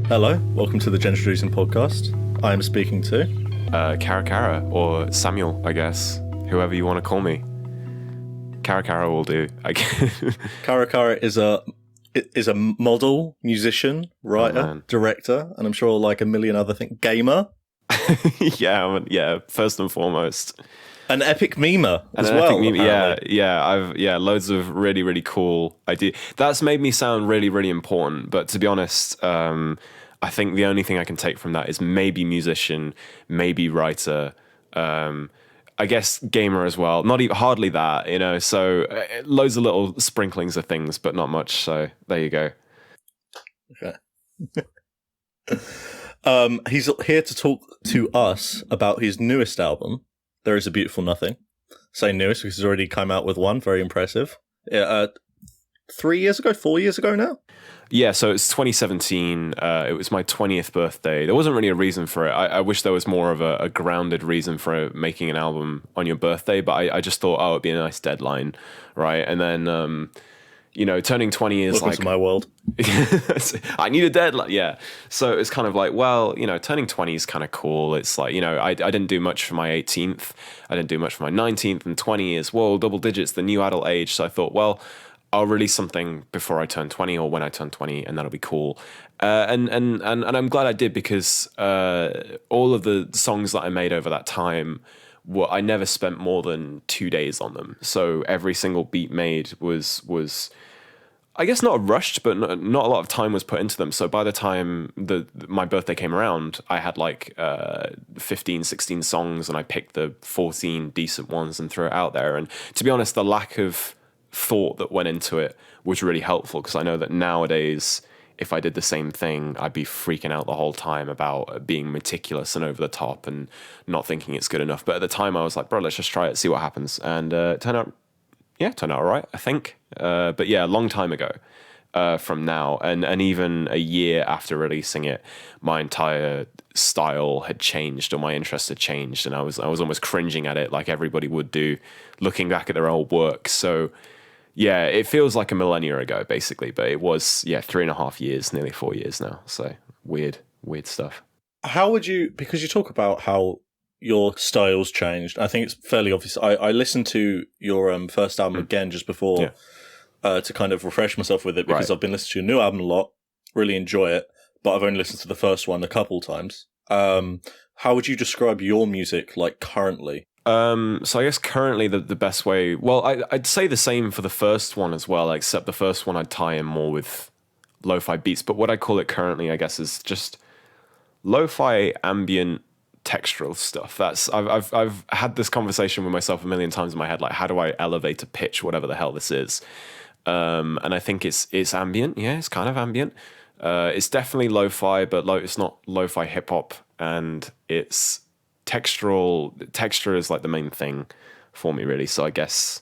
Hello, welcome to the Gentroducing podcast. I am speaking to Caracara, or Samuel, I guess. Whoever you want to call me. Caracara will do. Caracara is a model, musician, writer, director, and I'm sure like a million other things. Gamer. yeah. First and foremost, an epic memer as well. Epic meme, I've loads of really, really cool ideas. That's made me sound really, really important. But to be honest, I think the only thing I can take from that is maybe musician, maybe writer. I guess gamer as well. Not even hardly that, you know. So loads of little sprinklings of things, but not much. So there you go. Okay. He's here to talk to us about his newest album, There Is a Beautiful Nothing. Say newest because he's already come out with one. Very impressive. 4 years ago now? Yeah, so it's 2017. It was my 20th birthday. There wasn't really a reason for it. I wish there was more of a grounded reason for making an album on your birthday, but I just thought, it'd be a nice deadline, right? And then, turning 20 is Welcome like... to my world. I need a deadline, yeah. So it's kind of like, turning 20 is kind of cool. It's like, I didn't do much for my 18th. I didn't do much for my 19th, and 20 is, double digits, the new adult age. So I thought, I'll release something before I turn 20 or when I turn 20, and that'll be cool. And I'm glad I did, because all of the songs that I made over that time, I never spent more than 2 days on them. So every single beat made was I guess not rushed, but not a lot of time was put into them. So by the time my birthday came around, I had like 15, 16 songs, and I picked the 14 decent ones and threw it out there. And to be honest, the lack of thought that went into it was really helpful, because I know that nowadays, if I did the same thing, I'd be freaking out the whole time about being meticulous and over the top and not thinking it's good enough. But at the time I was like, bro, let's just try it, see what happens. And it turned out all right, I think. But yeah, a long time ago from now. And even a year after releasing it, my entire style had changed, or my interest had changed. And I was almost cringing at it, like everybody would do, looking back at their old work. So yeah, it feels like a millennia ago, basically, but it was, 3.5 years, nearly 4 years now. So weird stuff. How would you, because you talk about how your style's changed, I think it's fairly obvious. I listened to your first album again just before to kind of refresh myself with it, because I've been listening to your new album a lot, really enjoy it, but I've only listened to the first one a couple times. How would you describe your music, like, currently? So I guess currently the best way... I'd say the same for the first one as well, except the first one I'd tie in more with lo-fi beats. But what I call it currently, I guess, is just lo-fi ambient textural stuff. I've had this conversation with myself a million times in my head, like, how do I elevate a pitch, whatever the hell this is? And I think it's ambient. Yeah, it's kind of ambient. It's definitely lo-fi, but it's not lo-fi hip-hop, and it's... texture is like the main thing for me, really. So I guess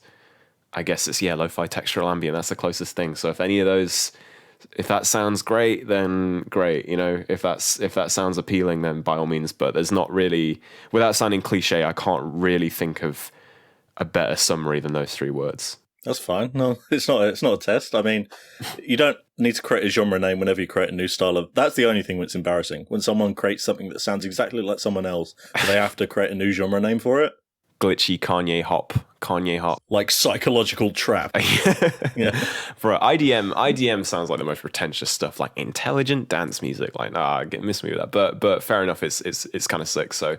it's lo-fi textural ambient. That's the closest thing. So if any of those, if that sounds great, then great. If that sounds appealing, then by all means. But there's not really, without sounding cliche, I can't really think of a better summary than those three words. That's fine. No, it's not a test. I mean, you don't need to create a genre name whenever you create a new style of... That's the only thing that's embarrassing. When someone creates something that sounds exactly like someone else, they have to create a new genre name for it. Glitchy Kanye hop. Like psychological trap. Yeah. For IDM sounds like the most pretentious stuff, like intelligent dance music. Like, miss me with that. But fair enough, it's kind of sick. So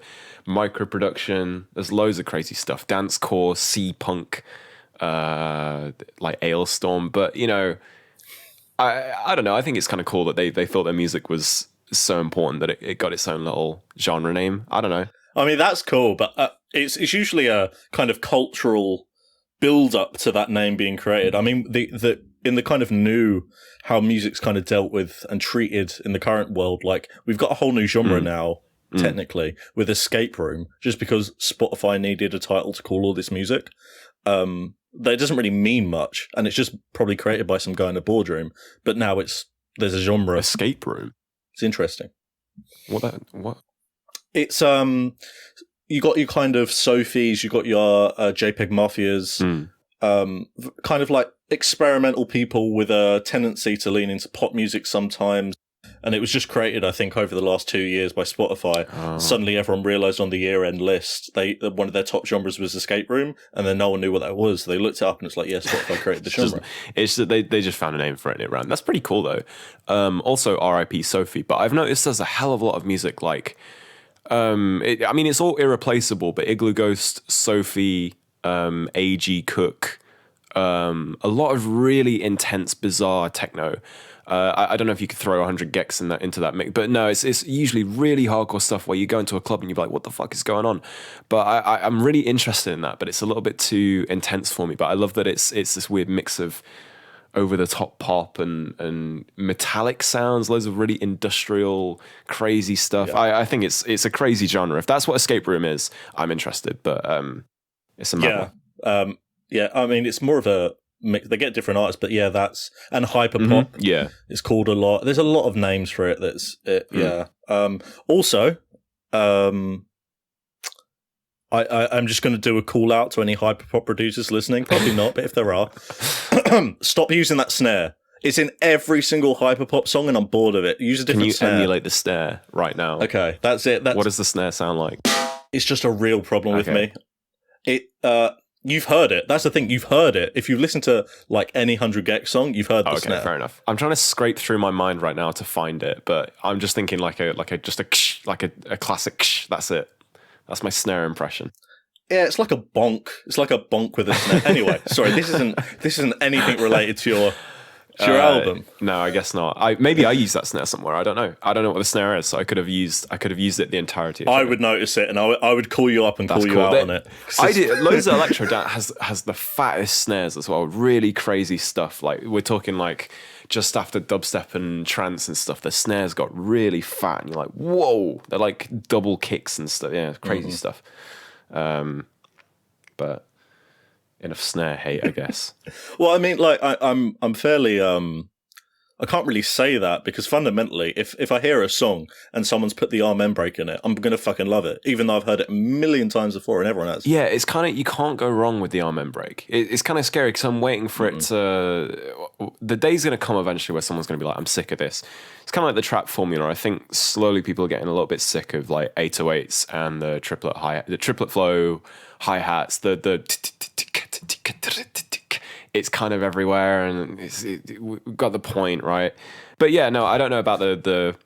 micro production, there's loads of crazy stuff. Dancecore, C-punk, like Ailstorm, but I don't know, I think it's kind of cool that they thought their music was so important that it got its own little genre name. I don't know, I mean, that's cool, but it's usually a kind of cultural build up to that name being created. I mean, the in the kind of new, how music's kind of dealt with and treated in the current world, like, we've got a whole new genre now, technically, with Escape Room, just because Spotify needed a title to call all this music. That doesn't really mean much, and it's just probably created by some guy in a boardroom. But now there's a genre. Escape Room. It's interesting. What? It's you got your kind of Sophies, you got your JPEG Mafias, kind of like experimental people with a tendency to lean into pop music sometimes. and it was just created, I think, over the last 2 years by Spotify. Suddenly, everyone realized on the year-end list, one of their top genres was escape room, and then no one knew what that was. So they looked it up, and it's like, yeah, Spotify created the genre. It's that they just found a name for it and it ran. That's pretty cool, though. Also, R.I.P. Sophie, but I've noticed there's a hell of a lot of music like, it's all irreplaceable, but Igloo Ghost, Sophie, A.G. Cook, a lot of really intense, bizarre techno. I don't know if you could throw 100 gecs into that mix, but no, it's usually really hardcore stuff where you go into a club and you're like, what the fuck is going on? But I'm really interested in that, but it's a little bit too intense for me. But I love that it's this weird mix of over the top pop and metallic sounds, loads of really industrial, crazy stuff. Yeah. I think it's a crazy genre. If that's what escape room is, I'm interested. But it's a mad one. Yeah, I mean, it's more of a mix. They get different artists, but yeah, that's and hyperpop. Mm-hmm. Yeah, it's called a lot. There's a lot of names for it. Yeah. Also, I'm just going to do a call out to any hyperpop producers listening. Probably not, but if there are, stop using that snare. It's in every single hyperpop song, and I'm bored of it. Use a different snare. Can you emulate the snare right now? Okay, that's it. What does the snare sound like? It's just a real problem with me. You've heard it. That's the thing. You've heard it. If you've listened to like any 100 Gex song, you've heard the snare. Okay, fair enough. I'm trying to scrape through my mind right now to find it, but I'm just thinking like a classic ksh. That's it. That's my snare impression. Yeah, it's like a bonk. It's like a bonk with a snare. Anyway, sorry, this isn't anything related to your album. No, I guess not. Maybe I use that snare somewhere. I don't know. I don't know what the snare is, so I could have used it the entirety of I would notice it, and I would call you up and call you out on it. I did. Loads of electro has the fattest snares as well. Really crazy stuff. Like we're talking like just after dubstep and trance and stuff, the snares got really fat, and you're like, whoa! They're like double kicks and stuff. Yeah, crazy stuff. But enough snare hate, I guess. Well, I mean, like I'm fairly I can't really say that because fundamentally, if I hear a song and someone's put the Amen break in it, I'm gonna fucking love it, even though I've heard it a million times before and everyone has. Yeah, it's kind of, you can't go wrong with the Amen break. It's kind of scary because I'm waiting for it to. The day's gonna come eventually where someone's gonna be like, I'm sick of this. It's kind of like the trap formula. I think slowly people are getting a little bit sick of like 808s and the triplet flow hi hats, it's kind of everywhere, and we've got the point, right? But yeah, no, I don't know about the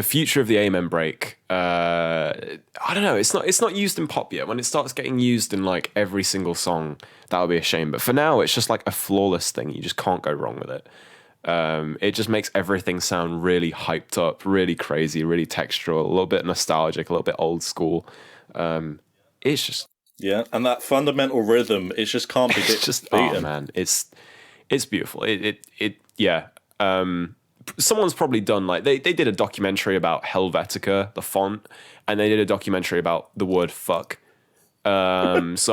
future of the Amen break. I don't know. It's not used in pop yet. When it starts getting used in like every single song, that would be a shame. But for now, it's just like a flawless thing. You just can't go wrong with it. It just makes everything sound really hyped up, really crazy, really textural, a little bit nostalgic, a little bit old school. It's just. Yeah, and that fundamental rhythm, it just can't be beaten. Oh man, it's beautiful. Yeah. Someone's probably done like they did a documentary about Helvetica, the font, and they did a documentary about the word fuck. So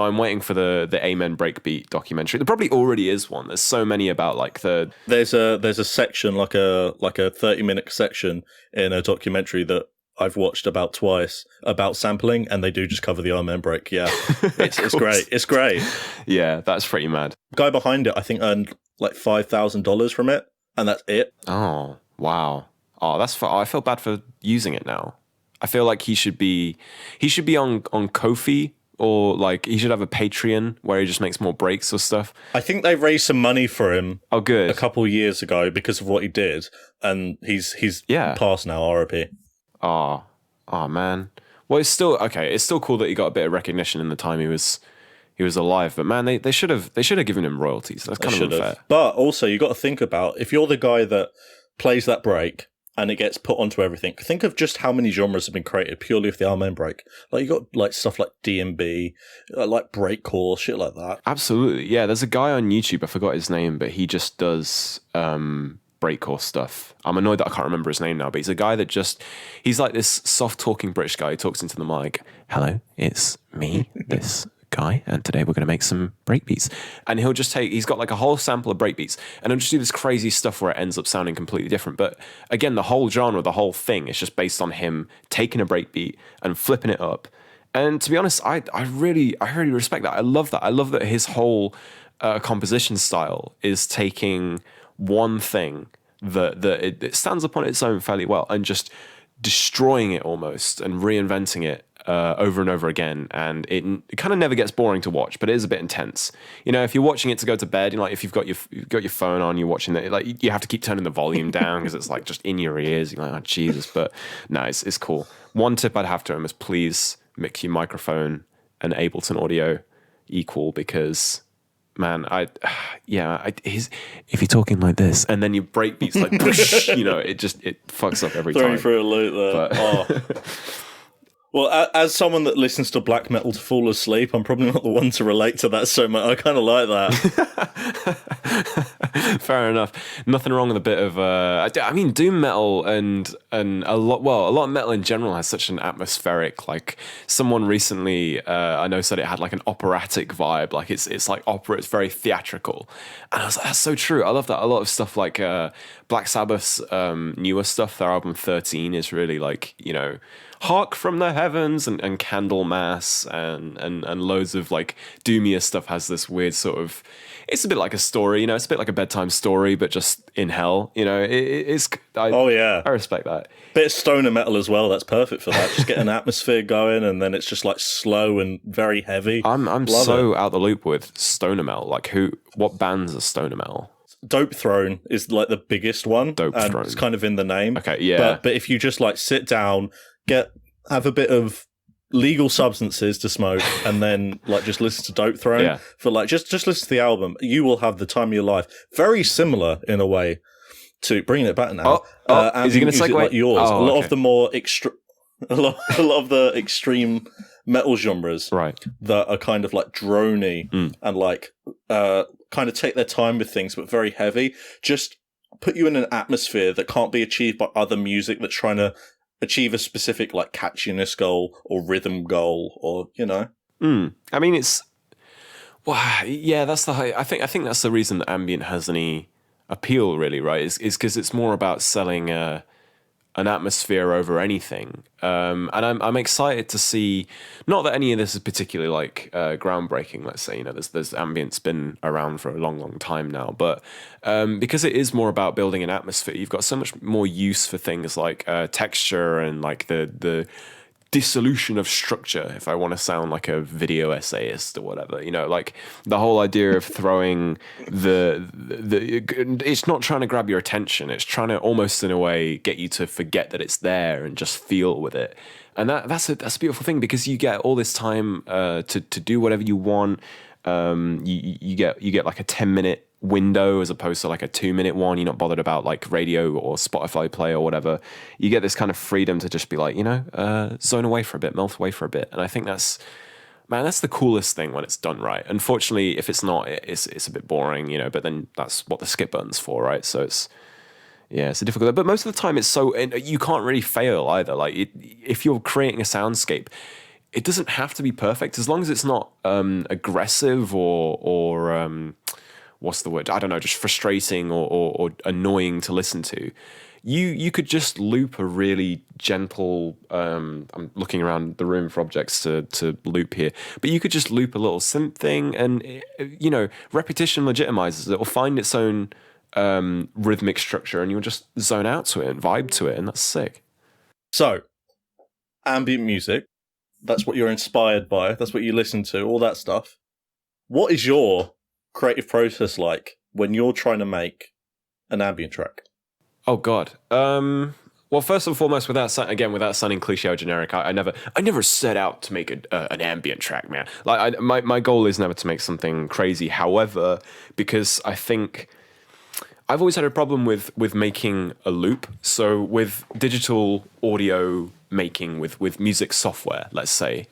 I'm waiting for the Amen breakbeat documentary. There probably already is one. There's so many about like there's a section like a 30-minute section in a documentary that I've watched about twice about sampling, and they do just cover the Amen break. Yeah, it's great. It's great. Yeah, that's pretty mad. The guy behind it, I think, earned like $5,000 from it, and that's it. Oh wow. Oh, I feel bad for using it now. I feel like he should be on Ko-fi, or like he should have a Patreon where he just makes more breaks or stuff. I think they raised some money for him. Oh, good. A couple of years ago because of what he did, and he's passed now. RIP. Oh man. Well, it's still okay. It's still cool that he got a bit of recognition in the time he was alive. But man, they should have given him royalties. That's kind of unfair. But also, you got to think about if you're the guy that plays that break and it gets put onto everything. Think of just how many genres have been created purely with the Amen break. Like you got like stuff like D&B, like breakcore, shit like that. Absolutely, yeah. There's a guy on YouTube. I forgot his name, but he just does. Breakcore stuff. I'm annoyed that I can't remember his name now, but he's a guy that he's like this soft-talking British guy who talks into the mic. Hello, it's me, this guy, and today we're going to make some breakbeats. And he's got like a whole sample of breakbeats, and he'll just do this crazy stuff where it ends up sounding completely different. But again, the whole genre, the whole thing is just based on him taking a breakbeat and flipping it up. And to be honest, I really respect that. I love that. I love that his whole composition style is taking one thing that it stands up on its own fairly well, and just destroying it almost and reinventing it over and over again, and it kind of never gets boring to watch, but it is a bit intense. You know, if you're watching it to go to bed, you know, like if you've got your phone on, you're watching it, like you have to keep turning the volume down because it's like just in your ears. You're like, oh Jesus! But no, it's cool. One tip I'd have to him is please mix your microphone and Ableton audio equal, because man, if you're talking like this and then your break beats like whoosh, you know, it fucks up every time. Throwing through a loop there. But, well, as someone that listens to black metal to fall asleep, I'm probably not the one to relate to that so much. I kind of like that. Fair enough. Nothing wrong with a bit of I mean, doom metal and a lot of metal in general has such an atmospheric, like someone recently I know said it had like an operatic vibe, like it's like opera, it's very theatrical, and I was like, that's so true. I love that. A lot of stuff like Black Sabbath's newer stuff, their album 13 is really like, you know, Hark from the Heavens and Candlemas and loads of like doomier stuff has this weird sort of, it's a bit like a story, you know, it's a bit like a bedtime story, but just in hell, you know, I respect that. Bit of stoner metal as well, that's perfect for that. Just get an atmosphere going, and then it's just like slow and very heavy. I'm so out the loop with stoner metal. Like what bands are stoner metal? Dope Throne is like the biggest one. Dope Throne. It's kind of in the name. Okay, yeah. But if you just like sit down, have a bit of legal substances to smoke, and then like just listen to Dope Throne for like just listen to the album, you will have the time of your life. Very similar in a way to bringing it back now. Is he going to segue? Like yours, a lot of the more a lot of the extreme metal genres, right, that are kind of like droney and like kind of take their time with things, but very heavy. Just put you in an atmosphere that can't be achieved by other music that's trying to achieve a specific like catchiness goal or rhythm goal, or you know. I mean, it's that's I think that's the reason that ambient has any appeal, really, right? Is because it's more about selling an atmosphere over anything. And I'm excited to see, not that any of this is particularly like groundbreaking, let's say, you know, there's ambient's been around for a long time now, but because it is more about building an atmosphere, you've got so much more use for things like texture and like the dissolution of structure, if I want to sound like a video essayist or whatever, you know, like the whole idea of throwing it's not trying to grab your attention, it's trying to almost in a way get you to forget that it's there and just feel with it. And that's a beautiful thing, because you get all this time to do whatever you want. You get like a 10-minute window as opposed to like a 2-minute one. You're not bothered about like radio or Spotify play or whatever. You get this kind of freedom to just be like, you know, zone away for a bit, melt away for a bit. And I think that's the coolest thing when it's done right. Unfortunately, if it's not, it's a bit boring, you know, but then that's what the skip button's for, right? So it's a difficult, but most of the time it's so, and you can't really fail either. Like if you're creating a soundscape, it doesn't have to be perfect, as long as it's not aggressive or what's the word? I don't know, just frustrating or annoying to listen to. You could just loop a really gentle. I'm looking around the room for objects to loop here, but you could just loop a little synth thing, and you know, repetition legitimizes it. It will find its own rhythmic structure, and you'll just zone out to it and vibe to it, and that's sick. So, ambient music. That's what you're inspired by. That's what you listen to, all that stuff. What is your creative process like when you're trying to make an ambient track? Oh, God. Well, first and foremost, without sounding cliche or generic, I never set out to make an ambient track, man. Like, my goal is never to make something crazy. However, because I think I've always had a problem with making a loop. So with digital audio making, with music software, let's say,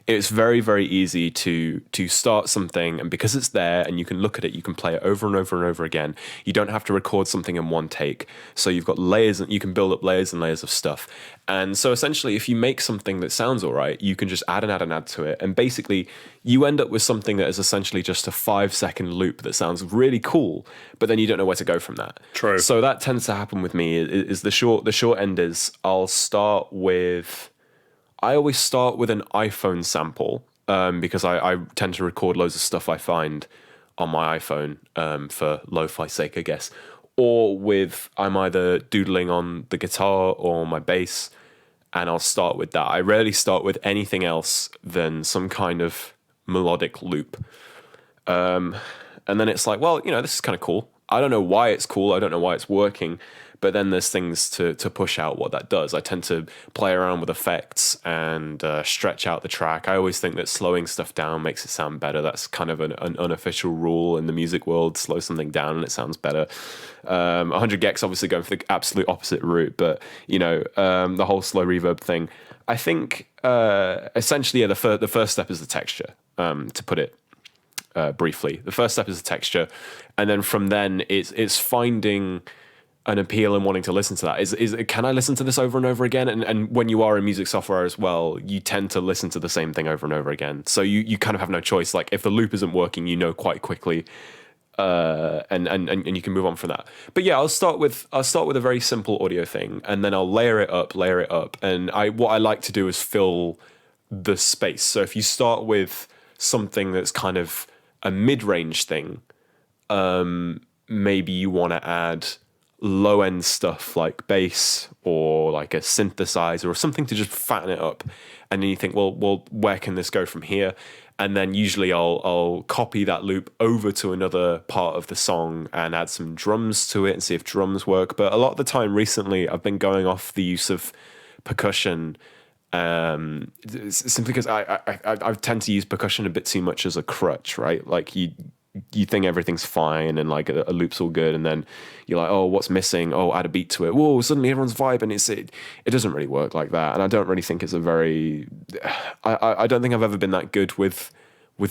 it's very, very easy to start something, and because it's there and you can look at it, you can play it over and over and over again. You don't have to record something in one take. So you've got layers, and you can build up layers and layers of stuff. And so essentially, if you make something that sounds all right, you can just add to it. And basically, you end up with something that is essentially just a 5-second loop that sounds really cool, but then you don't know where to go from that. True. So that tends to happen with me. Is the short end is I always start with an iPhone sample, because I tend to record loads of stuff I find on my iPhone for lo-fi sake, I guess. or with I'm either doodling on the guitar or my bass, and I'll start with that. I rarely start with anything else than some kind of melodic loop. And then it's like, well, this is kind of cool. I don't know why it's cool. I don't know why it's working. But then there's things to push out what that does. I tend to play around with effects and stretch out the track. I always think that slowing stuff down makes it sound better. That's kind of an unofficial rule in the music world. Slow something down and it sounds better. 100 gecs obviously going for the absolute opposite route. But, the whole slow reverb thing, I think essentially the first step is the texture, to put it briefly. The first step is the texture. And then from then it's finding an appeal and wanting to listen to that. Is can I listen to this over and over again? And when you are in music software as well, you tend to listen to the same thing over and over again. So you kind of have no choice. Like if the loop isn't working, quite quickly, and you can move on from that. But yeah, I'll start with a very simple audio thing, and then I'll layer it up, and what I like to do is fill the space. So if you start with something that's kind of a mid-range thing, maybe you want to add low-end stuff like bass or like a synthesizer or something to just fatten it up. And then you think, well, where can this go from here? And then usually I'll copy that loop over to another part of the song and add some drums to it and see if drums work. But a lot of the time recently, I've been going off the use of percussion, simply because I tend to use percussion a bit too much as a crutch, right? Like you think everything's fine and like a loop's all good, and then you're like, oh, what's missing? Oh, add a beat to it. Whoa, suddenly everyone's vibing. It doesn't really work like that, and I don't really think it's a very. I don't think I've ever been that good with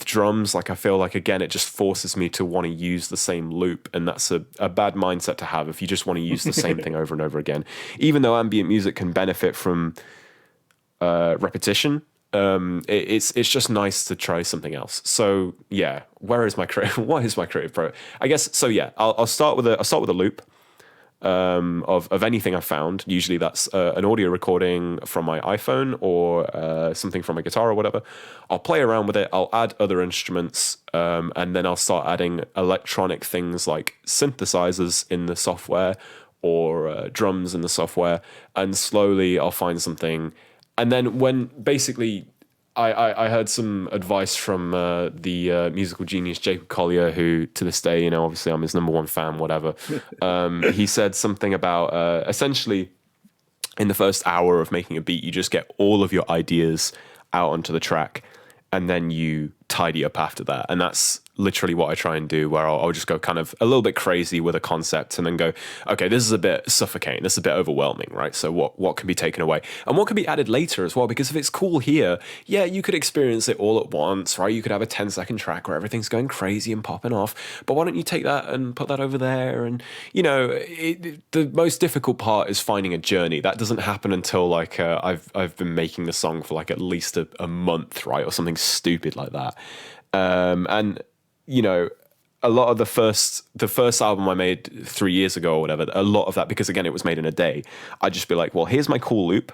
drums. Like I feel like again, it just forces me to want to use the same loop, and that's a bad mindset to have if you just want to use the same thing over and over again. Even though ambient music can benefit from repetition. It's just nice to try something else. So yeah, what is my creative pro? I guess so. Yeah, I'll start with a loop of anything I found. Usually that's an audio recording from my iPhone or something from a guitar or whatever. I'll play around with it. I'll add other instruments, and then I'll start adding electronic things like synthesizers in the software or drums in the software, and slowly I'll find something. And then when basically I heard some advice from the musical genius Jacob Collier, who to this day, obviously I'm his number one fan, whatever. He said something about essentially in the first hour of making a beat, you just get all of your ideas out onto the track and then you tidy up after that. And that's literally what I try and do, where I'll just go kind of a little bit crazy with a concept and then go, okay, this is a bit suffocating, this is a bit overwhelming, right? So what can be taken away and what can be added later as well? Because if it's cool here, yeah, you could experience it all at once, right? You could have a 10-second track where everything's going crazy and popping off, but why don't you take that and put that over there? And the most difficult part is finding a journey. That doesn't happen until like I've been making the song for like at least a month, right? Or something stupid like that. And a lot of the first album I made 3 years ago or whatever, a lot of that, because again, it was made in a day, I'd just be like, well, here's my cool loop.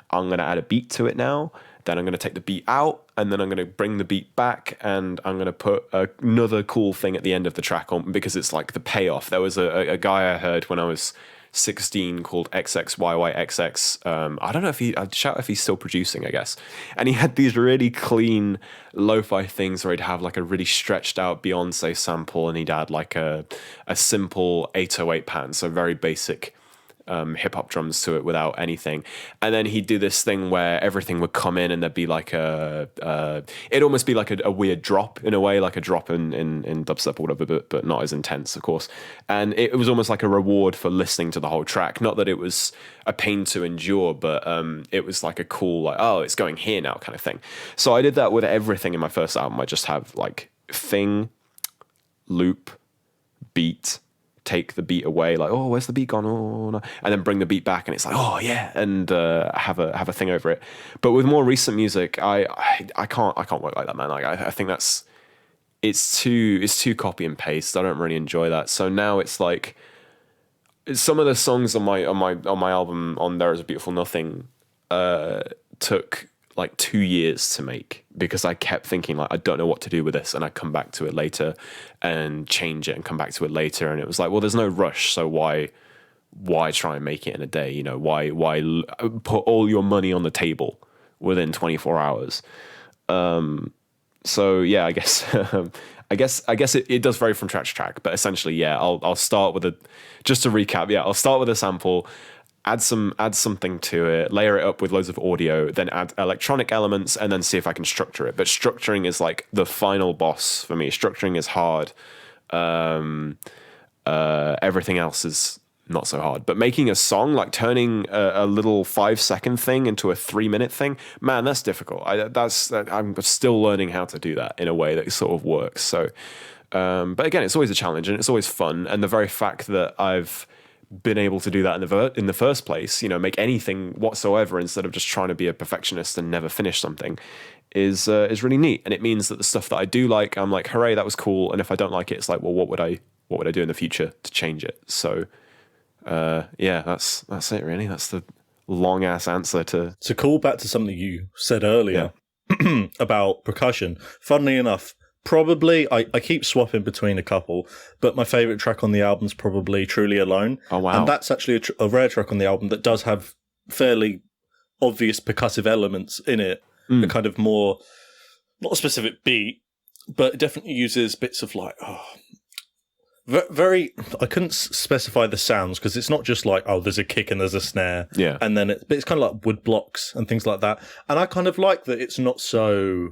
I'm going to add a beat to it now. Then I'm going to take the beat out and then I'm going to bring the beat back and I'm going to put another cool thing at the end of the track on, because it's like the payoff. There was a guy I heard when I was 16 called XXYYXX. I don't know I'd shout if he's still producing, I guess. And he had these really clean lo-fi things where he'd have like a really stretched out Beyonce sample and he'd add like a simple 808 pattern, so very basic hip hop drums to it without anything. And then he'd do this thing where everything would come in and there'd be like it'd almost be like a weird drop in a way, like a drop in dubstep or whatever, but not as intense, of course. And it was almost like a reward for listening to the whole track. Not that it was a pain to endure, but it was like a cool, like, oh, it's going here now kind of thing. So I did that with everything in my first album. I just have like thing, loop, beat, take the beat away, like, oh, where's the beat gone? Oh, no. And then bring the beat back and it's like, oh yeah, and have a thing over it. But with more recent music, I can't work like that, man. Like I think it's too copy and paste. I don't really enjoy that. So now it's like some of the songs on my album on There Is a Beautiful Nothing took like 2 years to make, because I kept thinking like, I don't know what to do with this, and I come back to it later and change it and come back to it later, and it was like, well, there's no rush, so why try and make it in a day? You know, why put all your money on the table within 24 hours? So yeah, I guess it does vary from track to track, but essentially, yeah, I'll start with just to recap, yeah, I'll start with a sample, add something to it, layer it up with loads of audio, then add electronic elements, and then see if I can structure it. But structuring is like the final boss for me. Structuring is hard. Everything else is not so hard. But making a song, like turning a little 5-second thing into a 3-minute thing, man, that's difficult. I'm still learning how to do that in a way that sort of works. So, but again, it's always a challenge and it's always fun. And the very fact that I've been able to do that in the first place, you know, make anything whatsoever instead of just trying to be a perfectionist and never finish something, is really neat. And it means that the stuff that I do like, I'm like, hooray, that was cool. And if I don't like it, it's like, well, what would I do in the future to change it? So yeah, that's it really. That's the long ass answer to call back to something you said earlier about percussion. Funnily enough, probably I keep swapping between a couple, but my favorite track on the album is probably Truly Alone. Oh wow. And that's actually a rare track on the album that does have fairly obvious percussive elements in it. A kind of more, not a specific beat, but it definitely uses bits of like, very, I couldn't specify the sounds because it's not just like, oh, there's a kick and there's a snare. Yeah. And then but it's kind of like wood blocks and things like that. And I kind of like that it's not so,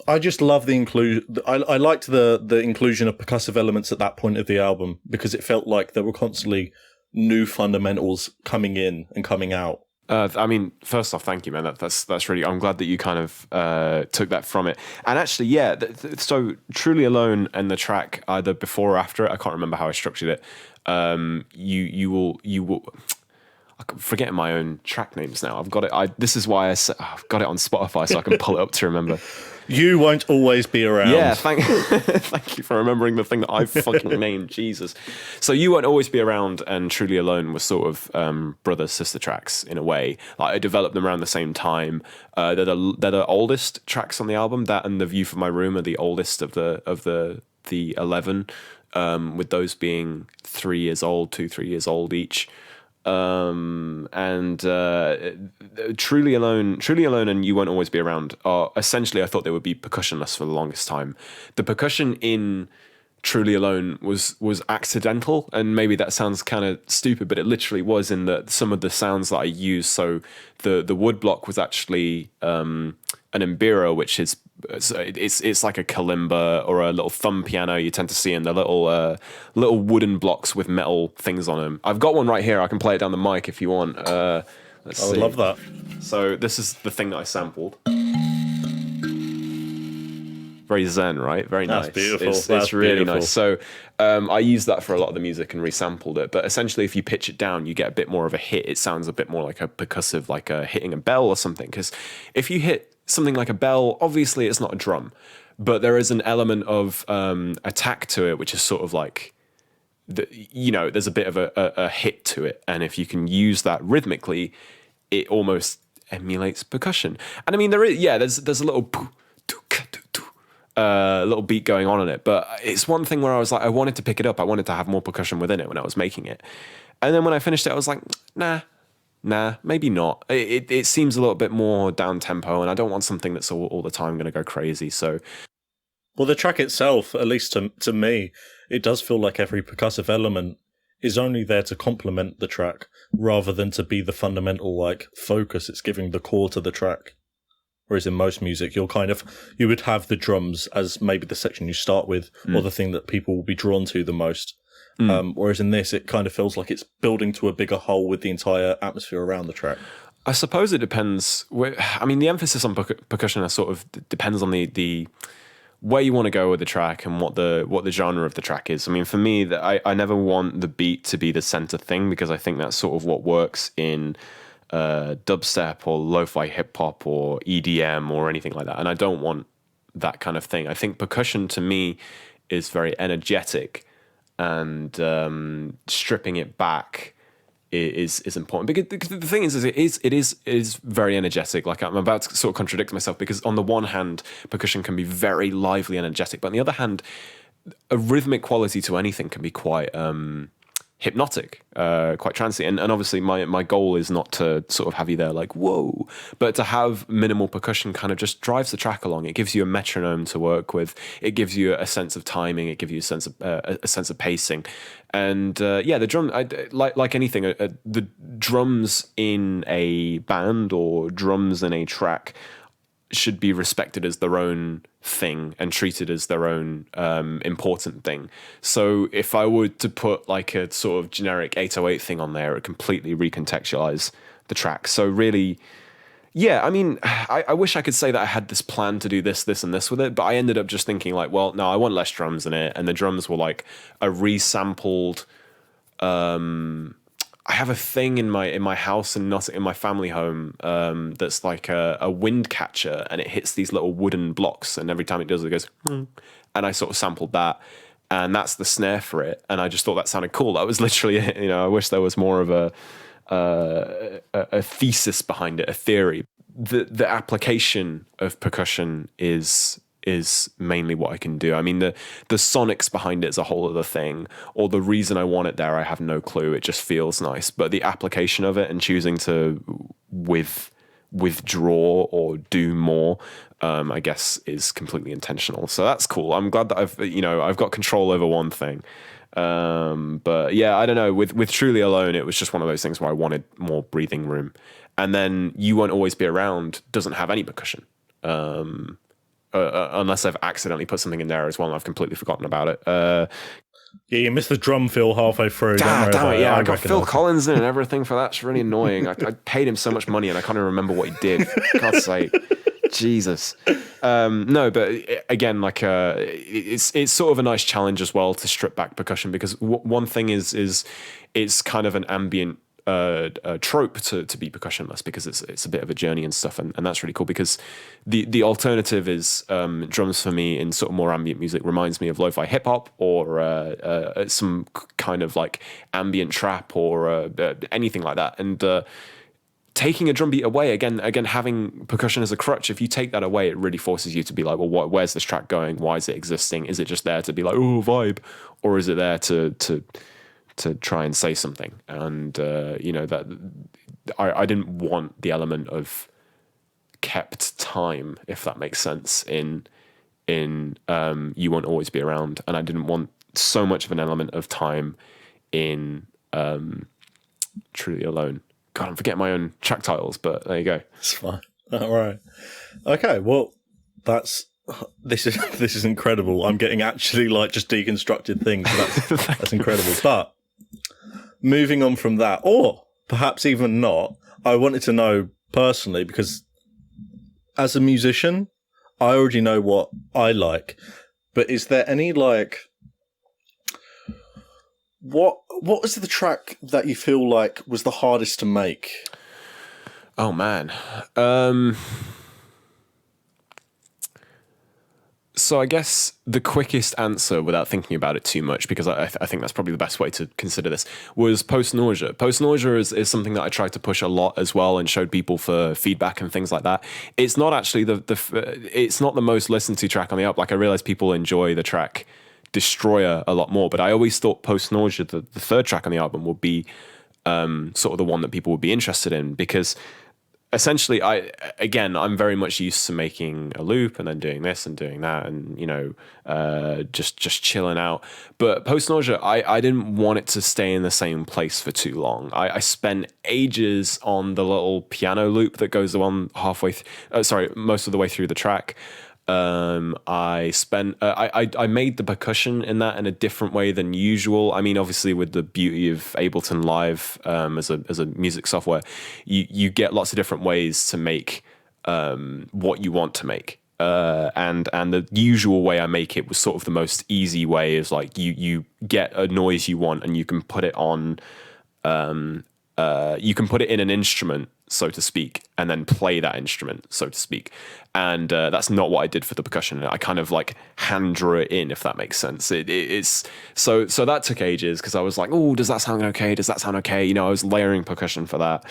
I just love the inclusion. I liked the inclusion of percussive elements at that point of the album because it felt like there were constantly new fundamentals coming in and coming out. I mean, first off, thank you, man. That's really. I'm glad that you kind of took that from it. And actually, yeah. So, Truly Alone and the track either before or after it. I can't remember how I structured it. You will. I'm forgetting my own track names now. I've got it. This is why I've got it on Spotify so I can pull it up to remember. You won't always be around. Yeah, thank you for remembering the thing that I fucking named. Jesus. So You Won't Always Be Around and Truly Alone were sort of brother sister tracks in a way. Like I developed them around the same time. They're the oldest tracks on the album. That and The View from My Room are the oldest of the 11. With those being 3 years old, 2-3 years old each. Truly Alone and You Won't Always Be Around are essentially, I thought they would be percussionless for the longest time. The percussion in Truly Alone was accidental, and maybe that sounds kind of stupid, but it literally was in that some of the sounds that I used. So the wood block was actually an mbira, which is it's like a kalimba or a little thumb piano you tend to see in the little wooden blocks with metal things on them. I've got one right here. I can play it down the mic if you want. Let's see. I would love that. So this is the thing that I sampled. Very zen, right? Very nice. That's beautiful. It's really nice. So I used that for a lot of the music and resampled it. But essentially, if you pitch it down, you get a bit more of a hit. It sounds a bit more like a percussive, like hitting a bell or something. Because if you hit something like a bell, obviously it's not a drum, but there is an element of attack to it, which is sort of like, there's a bit of a hit to it. And if you can use that rhythmically, it almost emulates percussion. And I mean, there's a little beat going on in it, but it's one thing where I was like, I wanted to pick it up. I wanted to have more percussion within it when I was making it. And then when I finished it, I was like, nah, maybe not. It seems a little bit more down tempo, and I don't want something that's all the time going to go crazy. So, well, the track itself, at least to me, it does feel like every percussive element is only there to complement the track rather than to be the fundamental like focus it's giving the core to the track. Whereas in most music, you would have the drums as maybe the section you start with or the thing that people will be drawn to the most. Whereas in this, it kind of feels like it's building to a bigger whole with the entire atmosphere around the track. I suppose it depends. I mean, the emphasis on percussion sort of depends on the where you want to go with the track and what the genre of the track is. I mean, for me, I never want the beat to be the center thing because I think that's sort of what works in dubstep or lo-fi hip-hop or EDM or anything like that. And I don't want that kind of thing. I think percussion to me is very energetic, and stripping it back is important, because the thing is it is very energetic. Like, I'm about to sort of contradict myself, because on the one hand, percussion can be very lively and energetic, but on the other hand, a rhythmic quality to anything can be quite hypnotic, quite trancy. And obviously my goal is not to sort of have you there like, whoa, but to have minimal percussion kind of just drives the track along. It gives you a metronome to work with. It gives you a sense of timing. It gives you a sense of pacing. And the drum, like anything, the drums in a band or drums in a track should be respected as their own thing and treated as their own important thing. So if I were to put like a sort of generic 808 thing on there, it would completely recontextualize the track. So really, yeah, I mean, I wish I could say that I had this plan to do this, and this with it, but I ended up just thinking like, well, no, I want less drums in it. And the drums were like a resampled, I have a thing in my house and not in my family home that's like a wind catcher, and it hits these little wooden blocks, and every time it does it goes and I sort of sampled that, and that's the snare for it, and I just thought that sounded cool. That was literally it. I wish there was more of a thesis behind it, a theory. The application of percussion is mainly what I can do. I mean, the sonics behind it is a whole other thing, or the reason I want it there, I have no clue. It just feels nice. But the application of it and choosing to withdraw or do more, I guess, is completely intentional. So that's cool. I'm glad that I've got control over one thing. But yeah, I don't know. With Truly Alone, it was just one of those things where I wanted more breathing room. And then You Won't Always Be Around doesn't have any percussion. Unless I've accidentally put something in there as well and I've completely forgotten about it. Yeah, you missed the drum fill halfway through. Damn it, yeah. I got Phil Collins in and everything for that. It's really annoying. I paid him so much money and I can't even remember what he did. God's sake. Jesus. No, but again, like it's sort of a nice challenge as well to strip back percussion, because one thing is it's kind of an ambient trope to be percussionless, because it's a bit of a journey and stuff, and that's really cool, because the alternative is drums for me in sort of more ambient music reminds me of lo-fi hip-hop or some kind of like ambient trap or anything like that. And taking a drum beat away, again having percussion as a crutch, if you take that away, it really forces you to be like, well, where's this track going? Why is it existing? Is it just there to be like, oh, vibe, or is it there to try and say something? And that I didn't want the element of kept time, if that makes sense, in You Won't Always Be Around, and I didn't want so much of an element of time in Truly Alone. God, I'm forgetting my own track titles, but there you go. It's fine. All right. Okay. Well, this is incredible. I'm getting actually like just deconstructed things. So that's incredible. But moving on from that, or perhaps even not, I wanted to know personally, because as a musician, I already know what I like, but is there any like, what was the track that you feel like was the hardest to make? Oh man. So I guess the quickest answer, without thinking about it too much, because I think that's probably the best way to consider this, was Post Nausea. Post Nausea is something that I tried to push a lot as well, and showed people for feedback and things like that. It's not actually it's not the most listened to track on the album. Like, I realize people enjoy the track Destroyer a lot more, but I always thought Post Nausea, the third track on the album, would be sort of the one that people would be interested in, because essentially, I'm very much used to making a loop and then doing this and doing that, and just chilling out. But Post Nausea, I didn't want it to stay in the same place for too long. I spent ages on the little piano loop that goes on most of the way through the track. I made the percussion in that in a different way than usual. I mean, obviously, with the beauty of Ableton Live as a music software, you get lots of different ways to make what you want to make. And the usual way I make it was sort of the most easy way, is like you get a noise you want and you can put it on you can put it in an instrument, so to speak, and then play that instrument, so to speak. And that's not what I did for the percussion. I kind of like hand drew it in, if that makes sense. It's so that took ages because I was like, oh, does that sound okay? Does that sound okay? You know, I was layering percussion for that.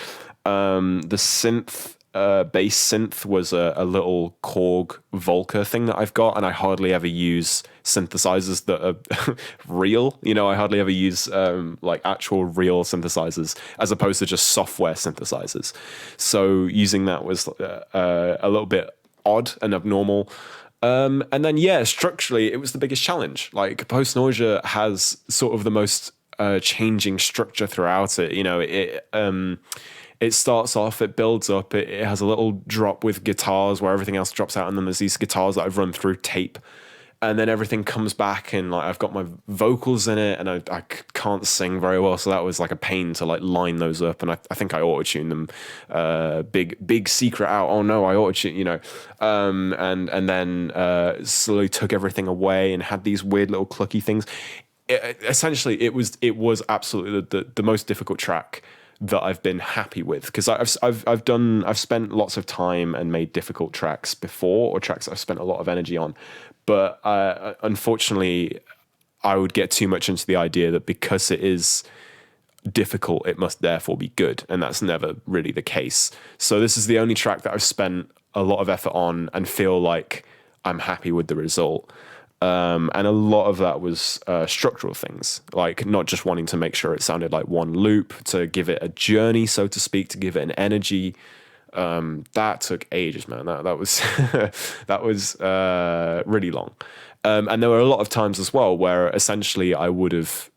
The synth. Bass synth was a little Korg Volca thing that I've got, and I hardly ever use synthesizers that are real. You know, I hardly ever use like actual real synthesizers as opposed to just software synthesizers. So using that was a little bit odd and abnormal. And then, yeah, structurally, it was the biggest challenge. Like, Post Nausea has sort of the most changing structure throughout it. You know, it starts off, it builds up, it has a little drop with guitars where everything else drops out, and then there's these guitars that I've run through tape, and then everything comes back, and like I've got my vocals in it, and I can't sing very well, so that was like a pain to like line those up, and I think I auto-tuned them. Big secret out, oh no, I auto-tuned, you know, and then slowly took everything away and had these weird little clucky things. Essentially, it was absolutely the most difficult track that I've been happy with, because I've spent lots of time and made difficult tracks before, or tracks I've spent a lot of energy on, but unfortunately I would get too much into the idea that because it is difficult it must therefore be good, and that's never really the case. So this is the only track that I've spent a lot of effort on and feel like I'm happy with the result. And a lot of that was structural things, like not just wanting to make sure it sounded like one loop, to give it a journey, so to speak, to give it an energy. That took ages, man. That was that was really long. And there were a lot of times as well where essentially I would have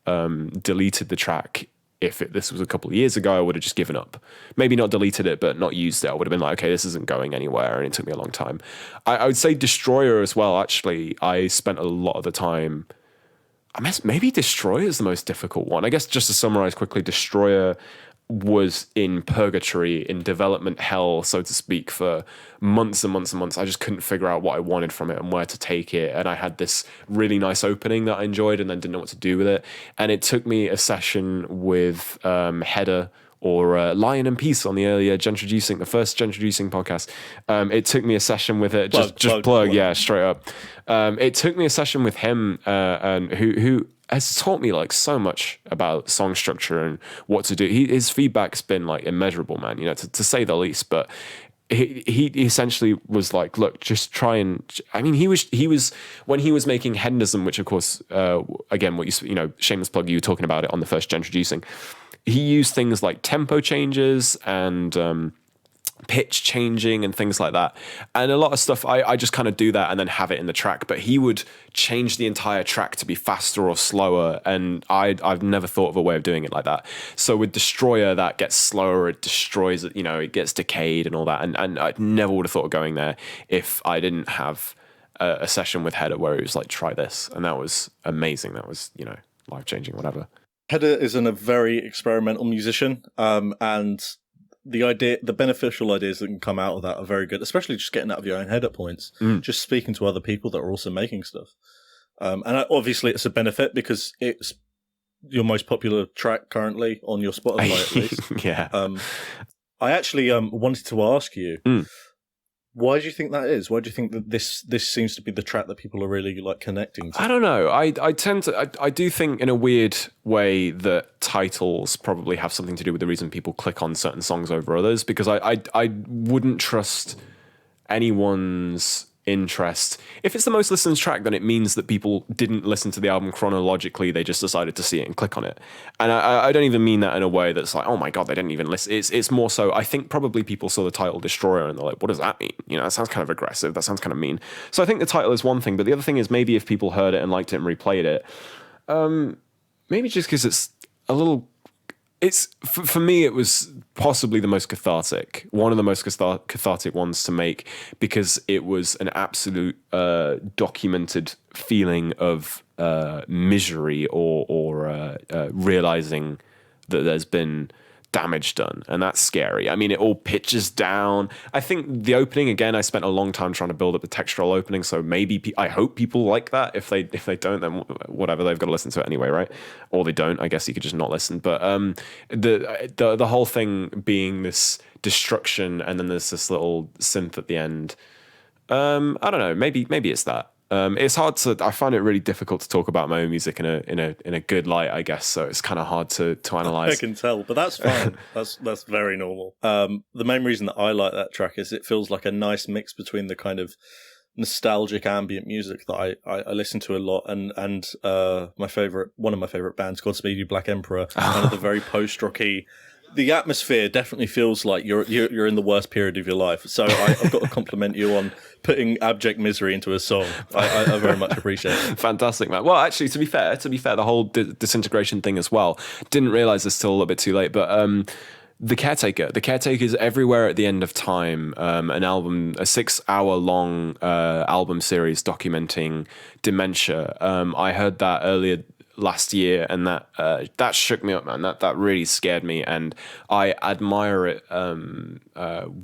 deleted the track. If this was a couple of years ago, I would have just given up. Maybe not deleted it, but not used it. I would have been like, okay, this isn't going anywhere, and it took me a long time. I would say Destroyer as well, actually. I spent a lot of the time... maybe Destroyer is the most difficult one. I guess just to summarize quickly, Destroyer was in purgatory, in development hell, so to speak, for months and months and months. I just couldn't figure out what I wanted from it and where to take it. And I had this really nice opening that I enjoyed and then didn't know what to do with it. And it took me a session with Header or Lion and Peace on the earlier Gentroducing, the first Gentroducing podcast. It took me a session with it, just plug, yeah, straight up. It took me a session with him, and who has taught me like so much about song structure and what to do. His feedback's been like immeasurable, man, you know, to say the least. But he essentially was like, look, just try and, I mean, he was when he was making Hedonism, which of course, again, what you know, shameless plug, you were talking about it on the first Gentroducing. He used things like tempo changes and pitch changing and things like that, and a lot of stuff I just kind of do that and then have it in the track, but he would change the entire track to be faster or slower, and I've never thought of a way of doing it like that. So with Destroyer, that gets slower, it destroys it, you know, it gets decayed and all that, and I never would have thought of going there if I didn't have a session with Header where he was like, try this, and that was amazing. That was, you know, life-changing, whatever. Header is a very experimental musician, and the beneficial ideas that can come out of that are very good, especially just getting out of your own head at points, just speaking to other people that are also making stuff. And obviously it's a benefit because it's your most popular track currently on your Spotify, at least. Yeah. I actually wanted to ask you, why do you think that is? Why do you think that this seems to be the track that people are really like connecting to? I don't know. I tend to I do think in a weird way that titles probably have something to do with the reason people click on certain songs over others, because I wouldn't trust anyone's interest. If it's the most listened track, then it means that people didn't listen to the album chronologically, they just decided to see it and click on it. And I don't even mean that in a way that's like, oh my god, they didn't even listen. It's more so, I think probably people saw the title Destroyer and they're like, what does that mean? You know, that sounds kind of aggressive, that sounds kind of mean. So I think the title is one thing, but the other thing is maybe if people heard it and liked it and replayed it, maybe just because it's a little... It's for me, it was possibly the most cathartic, one of the most cathartic ones to make, because it was an absolute documented feeling of misery or realizing that there's been damage done, and that's scary. I mean, it all pitches down. I think the opening, again, I spent a long time trying to build up the textural opening, so maybe I hope people like that. If they don't, then whatever, they've got to listen to it anyway, right? Or they don't. I guess you could just not listen. But the whole thing being this destruction, and then there's this little synth at the end. I don't know. Maybe it's that. It's hard to. I find it really difficult to talk about my own music in a good light, I guess. So it's kind of hard to analyze. I can tell, but that's fine. that's very normal. The main reason that I like that track is it feels like a nice mix between the kind of nostalgic ambient music that I listen to a lot, and one of my favorite bands, Godspeed You Black Emperor, kind of the very post-rocky. The atmosphere definitely feels like you're in the worst period of your life. So I've got to compliment you on putting abject misery into a song. I very much appreciate it. Fantastic, man. Well, actually, to be fair, the whole disintegration thing as well. Didn't realize this till a little bit too late, but The Caretaker is everywhere at the end of time. An album, a 6-hour long album series documenting dementia. I heard that earlier last year, and that shook me up, man. That really scared me, and I admire it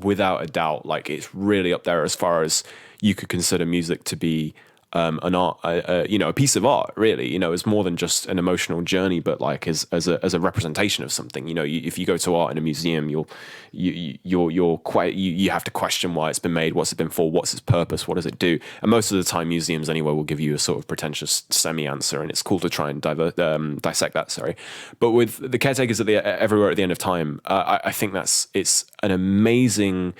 without a doubt. Like, it's really up there as far as you could consider music to be an art, a piece of art, really. It's more than just an emotional journey, but like as a representation of something. If you go to art in a museum, you have to question why it's been made, what's it been for, what's its purpose, what does it do. And most of the time, museums anyway will give you a sort of pretentious semi-answer, and it's cool to try and dissect that. Sorry, but with The Caretakers everywhere at the end of time, I think it's an amazing,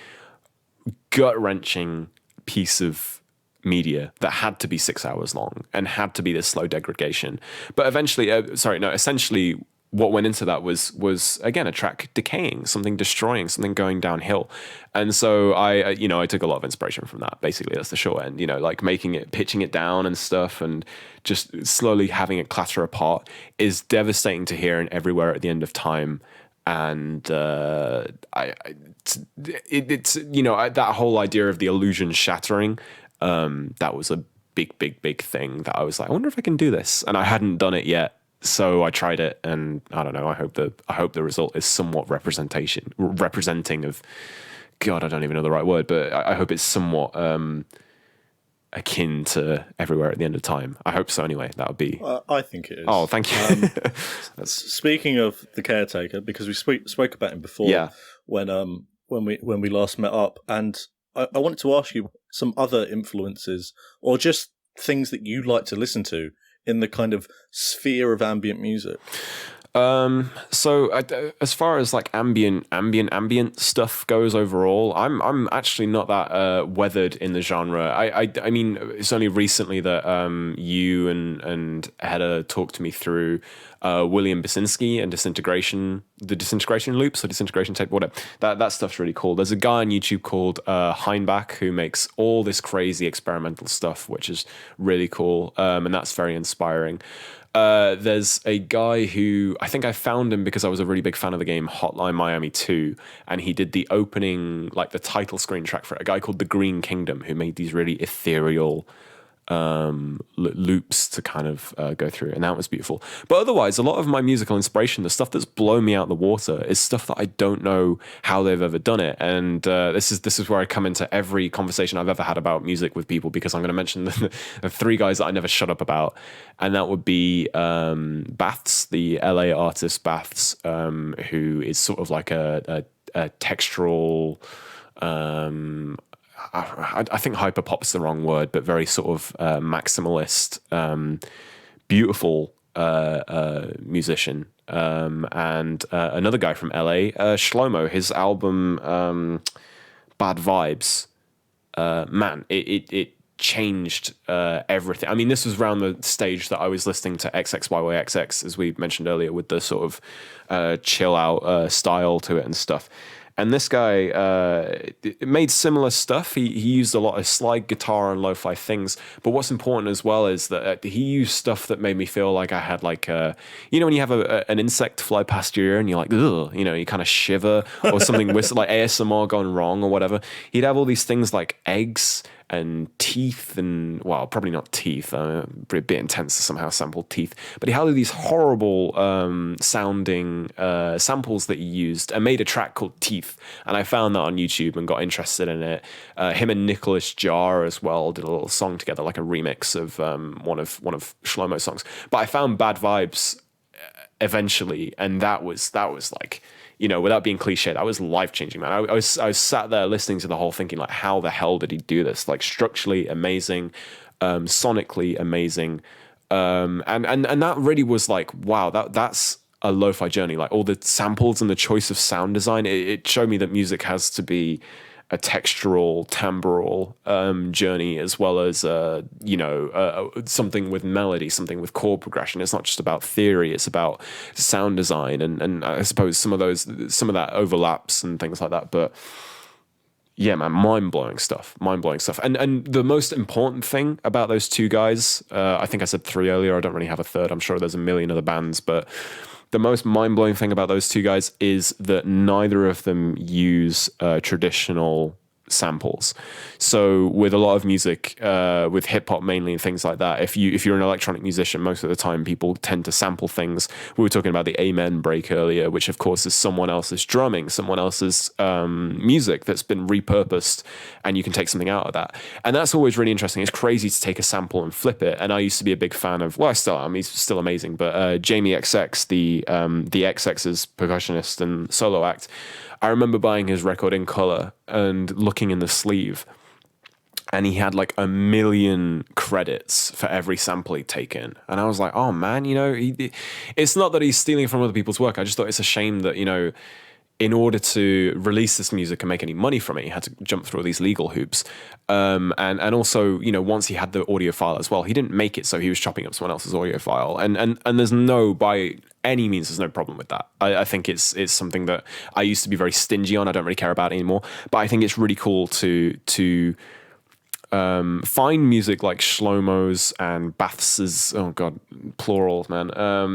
gut-wrenching piece of media that had to be 6 hours long and had to be this slow degradation. But essentially what went into that was again a track decaying, something destroying, something going downhill. And so I took a lot of inspiration from that. Basically, that's the short end. Like pitching it down and stuff, and just slowly having it clatter apart is devastating to hear, and everywhere at the end of time. And that whole idea of the illusion shattering. That was a big thing that I was like, I wonder if I can do this, and I hadn't done it yet, so I tried it, and I don't know. I hope the result is somewhat representing of. God, I don't even know the right word, but I hope it's somewhat akin to everywhere at the end of time. I hope so. Anyway, that would be. I think it is. Oh, thank you. Speaking of The Caretaker, because we spoke about him before. Yeah. When we last met up, and I wanted to ask you some other influences or just things that you like to listen to in the kind of sphere of ambient music. So as far as like ambient stuff goes overall, I'm actually not that weathered in the genre. I mean, it's only recently that you and Hedda talked to me through William Basinski and the disintegration loops or disintegration tape, whatever. That stuff's really cool. There's a guy on YouTube called Heinbach who makes all this crazy experimental stuff, which is really cool, and that's very inspiring. There's a guy who, I think I found him because I was a really big fan of the game Hotline Miami 2, and he did the opening, like the title screen track for it, a guy called The Green Kingdom, who made these really ethereal loops to kind of go through, and that was beautiful. But otherwise, a lot of my musical inspiration, the stuff that's blown me out the water, is stuff that I don't know how they've ever done it. And this is where I come into every conversation I've ever had about music with people, because I'm going to mention the three guys that I never shut up about, and that would be Baths, the LA artist Baths, who is sort of like a textural. I think hyperpop's the wrong word, but very sort of maximalist, beautiful musician. And another guy from LA, Shlomo, his album Bad Vibes, man, it changed everything. I mean, this was around the stage that I was listening to XXYYXX, as we mentioned earlier, with the sort of chill out style to it and stuff. And this guy made similar stuff. He used a lot of slide guitar and lo-fi things. But what's important as well is that he used stuff that made me feel like I had like when you have an insect fly past your ear and you're like, ugh, you kind of shiver, or something with like ASMR gone wrong or whatever. He'd have all these things like eggs and teeth, and well, probably not teeth, a bit intense to somehow sample teeth, but he had all these horrible sounding samples that he used and made a track called Teeth, and I found that on YouTube and got interested in it. Him and Nicholas Jar as well did a little song together, like a remix of one of Shlomo's songs, but I found Bad Vibes eventually, and that was like, you know, without being cliche, that was life-changing, man. I was sat there listening to the whole thinking, like, how the hell did he do this? Like, structurally amazing, sonically amazing, and that really was like, wow, that's a lo-fi journey. Like, all the samples and the choice of sound design, it showed me that music has to be a textural, timbral journey, as well as something with melody, something with chord progression. It's not just about theory; it's about sound design, and I suppose some of that overlaps and things like that. But yeah, man, mind blowing stuff. And the most important thing about those two guys, I think I said three earlier. I don't really have a third. I'm sure there's a million other bands, but the most mind-blowing thing about those two guys is that neither of them use traditional samples. So with a lot of music, with hip hop mainly and things like that, if you're an electronic musician, most of the time people tend to sample things. We were talking about the Amen break earlier, which of course is someone else's drumming, someone else's music that's been repurposed, and you can take something out of that. And that's always really interesting. It's crazy to take a sample and flip it. And I used to be a big fan of, well, I still am, he's still amazing, but Jamie XX, the XX's percussionist and solo act, I remember buying his record in color and looking in the sleeve, and he had like 1 million credits for every sample he'd taken. And I was like, oh man, you know, it's not that he's stealing from other people's work. I just thought it's a shame that, you know, in order to release this music and make any money from it, he had to jump through all these legal hoops. And also, you know, once he had the audio file as well, he didn't make it, so he was chopping up someone else's audio file. And there's by any means, there's no problem with that. I think it's something that I used to be very stingy on. I don't really care about it anymore. But I think it's really cool to find music like Shlomo's and Baths's, oh god, plurals, man.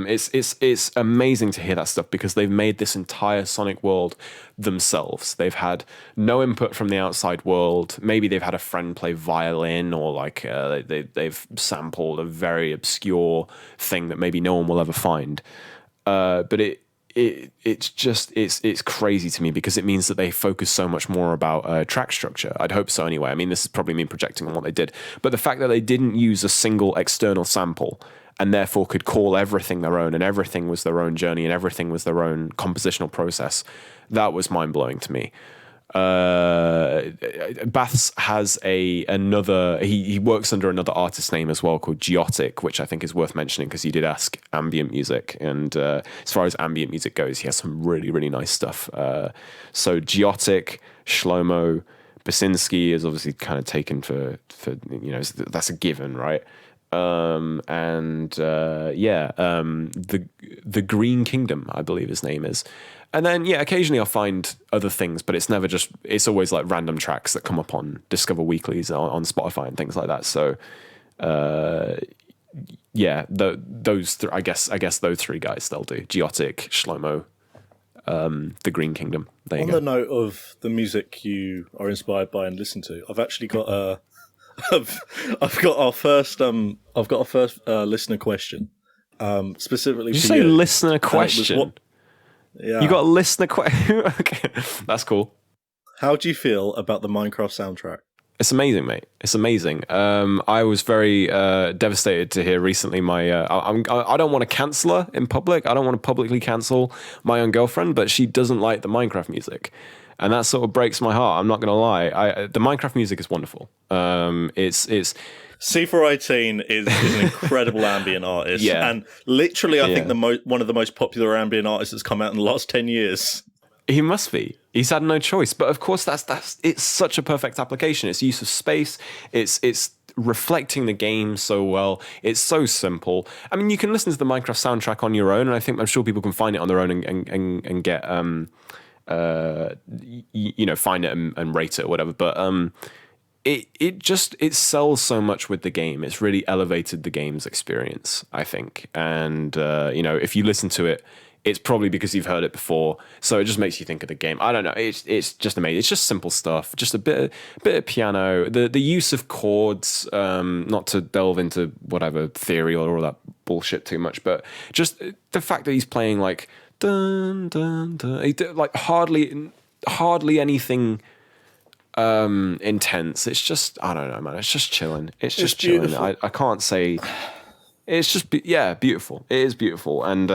It's amazing to hear that stuff, because they've made this entire sonic world themselves. They've had no input from the outside world. Maybe they've had a friend play violin, or like they've sampled a very obscure thing that maybe no one will ever find. But it's crazy to me, because it means that they focus so much more about track structure. I'd hope so anyway. I mean, this is probably me projecting on what they did, but the fact that they didn't use a single external sample, and therefore could call everything their own, and everything was their own journey, and everything was their own compositional process, that was mind-blowing to me. Baths has another, he works under another artist name as well, called Geotic, which I think is worth mentioning, because you did ask ambient music, and as far as ambient music goes, he has some really, really nice stuff. So Geotic, Shlomo, Basinski is obviously kind of taken for you know, that's a given, right? The Green Kingdom, I believe his name is. And then, yeah, occasionally I'll find other things, but it's always like random tracks that come up on Discover Weeklies on Spotify and things like that. So, I guess those three guys, they'll do. Geotic, Shlomo, the Green Kingdom. There you go. On the note of the music you are inspired by and listen to, I've actually got I've got our first listener question, specifically. Did you for say you. Listener question? Yeah. You got a listener question? Okay, that's cool. How do you feel about the Minecraft soundtrack? It's amazing, mate. It's amazing. I was very devastated to hear recently I don't want to cancel her in public. I don't want to publicly cancel my own girlfriend, but she doesn't like the Minecraft music. And that sort of breaks my heart. I'm not going to lie. The Minecraft music is wonderful. It's C418 is an incredible ambient artist. Yeah. And literally, I think one of the most popular ambient artists that's come out in the last 10 years. He must be. He's had no choice. But of course, it's such a perfect application. It's use of space. It's reflecting the game so well. It's so simple. I mean, you can listen to the Minecraft soundtrack on your own, and I'm sure people can find it on their own and get find it and rate it or whatever. But it sells so much with the game. It's really elevated the game's experience, I think. And if you listen to it it's probably because you've heard it before. So it just makes you think of the game. I don't know. It's just amazing. It's just simple stuff. Just a bit of piano. The use of chords. Not to delve into whatever theory or all that bullshit too much, but just the fact that he's playing like dun dun dun, like hardly anything intense. It's just, I don't know, man. It's just chilling. It's just chilling. I can't say. It's just beautiful. It is beautiful, and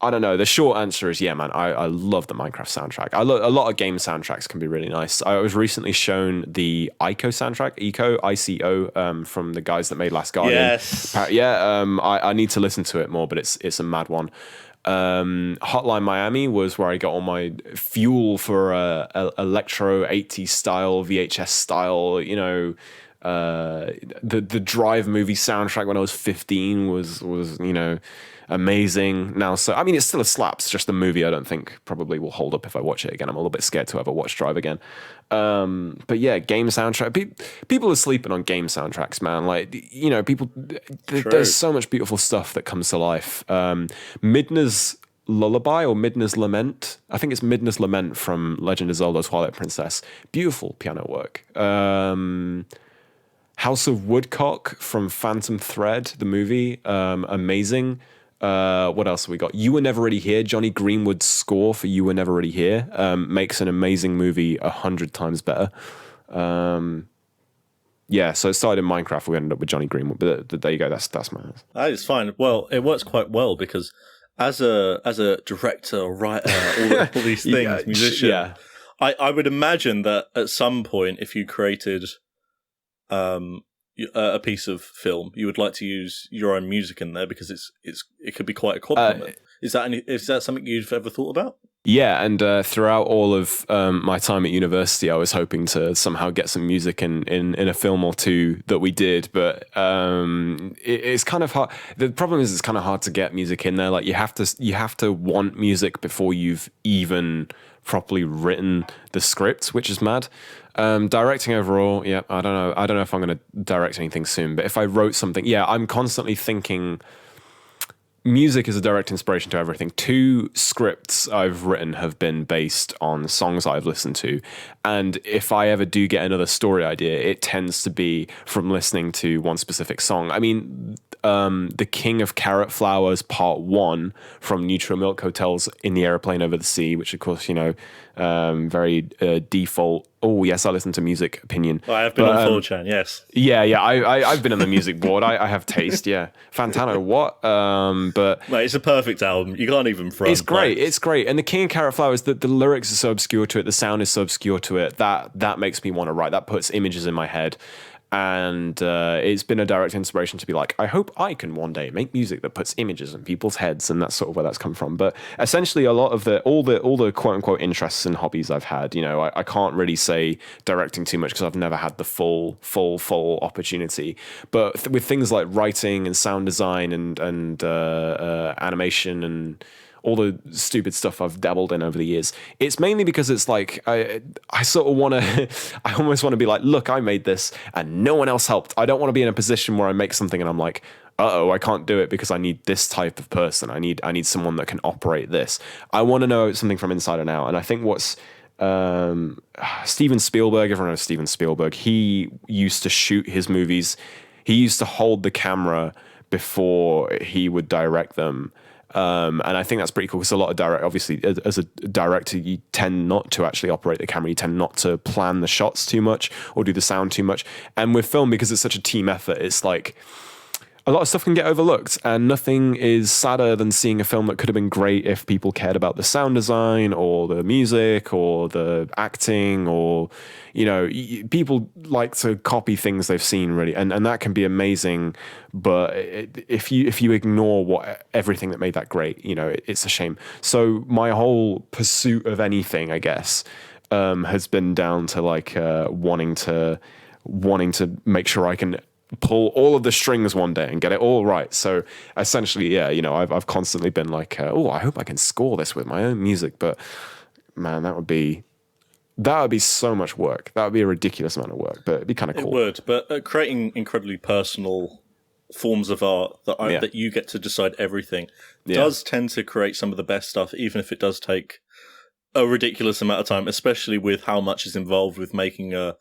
I don't know. The short answer is man. I love the Minecraft soundtrack. A lot of game soundtracks can be really nice. I was recently shown the ICO soundtrack, ICO, from the guys that made Last Guardian. Yes. I need to listen to it more, but it's a mad one. Hotline Miami was where I got all my fuel for electro 80s style, VHS style, the Drive movie soundtrack when I was 15 was amazing. Now, so I mean, it's still a slaps. Just the movie, I don't think probably will hold up if I watch it again. I'm a little bit scared to ever watch Drive again. But yeah, game soundtrack. People are sleeping on game soundtracks, man. Like, people. There's so much beautiful stuff that comes to life. Midna's Lullaby or Midna's Lament. I think it's Midna's Lament from Legend of Zelda: Twilight Princess. Beautiful piano work. House of Woodcock from Phantom Thread, the movie. Amazing. What else have we got? You Were Never Really Here. Johnny Greenwood's score for You Were Never Really Here makes an amazing movie 100 times better. So it started in Minecraft. We ended up with Johnny Greenwood, but there you go. That's my answer. That is fine. Well, it works quite well because as a director, writer, all these things, musician, I would imagine that at some point, if you created a piece of film, you would like to use your own music in there because it could be quite a compliment. Is that something you've ever thought about? Yeah, and throughout all of my time at university, I was hoping to somehow get some music in a film or two that we did, but it's kind of hard. The problem is it's kind of hard to get music in there. Like you have to want music before you've even properly written the script, which is mad. Directing overall, I don't know if I'm going to direct anything soon, but if I wrote something, I'm constantly thinking music is a direct inspiration to everything. 2 scripts I've written have been based on songs I've listened to, and if I ever do get another story idea, it tends to be from listening to one specific song. I mean, The King of Carrot Flowers Part 1 from Neutral Milk Hotels in the Aeroplane Over the Sea, which of course, very default. Oh yes, I listen to music opinion. I have been on 4chan, yes. I've been on the music board. I have taste. Yeah, Fantano. What? But mate, it's a perfect album. You can't even front. It's great. It's great. And the King of Carrot Flowers, the lyrics are so obscure to it. The sound is so obscure to it that makes me want to write. That puts images in my head. And it's been a direct inspiration to be like, I hope I can one day make music that puts images in people's heads, and that's sort of where that's come from. But essentially, a lot of all the quote unquote interests and hobbies I've had, I can't really say directing too much because I've never had the full opportunity. But with things like writing and sound design and animation and all the stupid stuff I've dabbled in over the years, it's mainly because it's like I sort of want to I almost want to be like, look, I made this and no one else helped. I don't want to be in a position where I make something and I'm like, I can't do it because I need this type of person. I need someone that can operate this. I want to know something from inside and out. And I think what's Steven Spielberg, everyone knows Steven Spielberg, he used to shoot his movies. He used to hold the camera before he would direct them. And I think that's pretty cool because a lot of obviously as a director, you tend not to actually operate the camera. You tend not to plan the shots too much or do the sound too much. And with film, because it's such a team effort, it's like a lot of stuff can get overlooked, and nothing is sadder than seeing a film that could have been great if people cared about the sound design or the music or the acting, or people like to copy things they've seen, really, and that can be amazing, but if you ignore everything that made that great, it's a shame. So my whole pursuit of anything, I guess, has been down to like wanting to make sure I can pull all of the strings one day and get it all right. So essentially, I've constantly been like, I hope I can score this with my own music. But man, that would be so much work. That would be a ridiculous amount of work, but it'd be kind of cool. It would, but creating incredibly personal forms of art that Yeah. that you get to decide everything Yeah. does tend to create some of the best stuff, even if it does take a ridiculous amount of time, especially with how much is involved with making a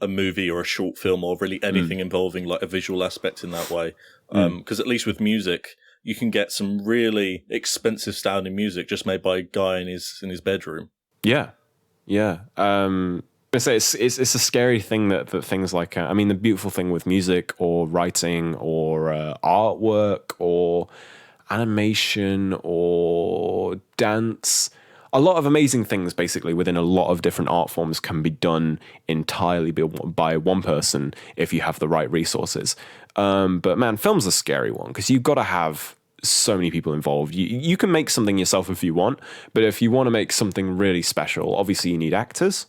movie or a short film, or really anything involving like a visual aspect in that way. Because at least with music, you can get some really expensive sounding music just made by a guy in his bedroom. Yeah, yeah. I say it's a scary thing that things like I mean, the beautiful thing with music or writing or artwork or animation or dance, a lot of amazing things basically within a lot of different art forms can be done entirely by one person if you have the right resources. But man, film's a scary one because you've got to have so many people involved. You can make something yourself if you want, but if you want to make something really special, obviously you need actors,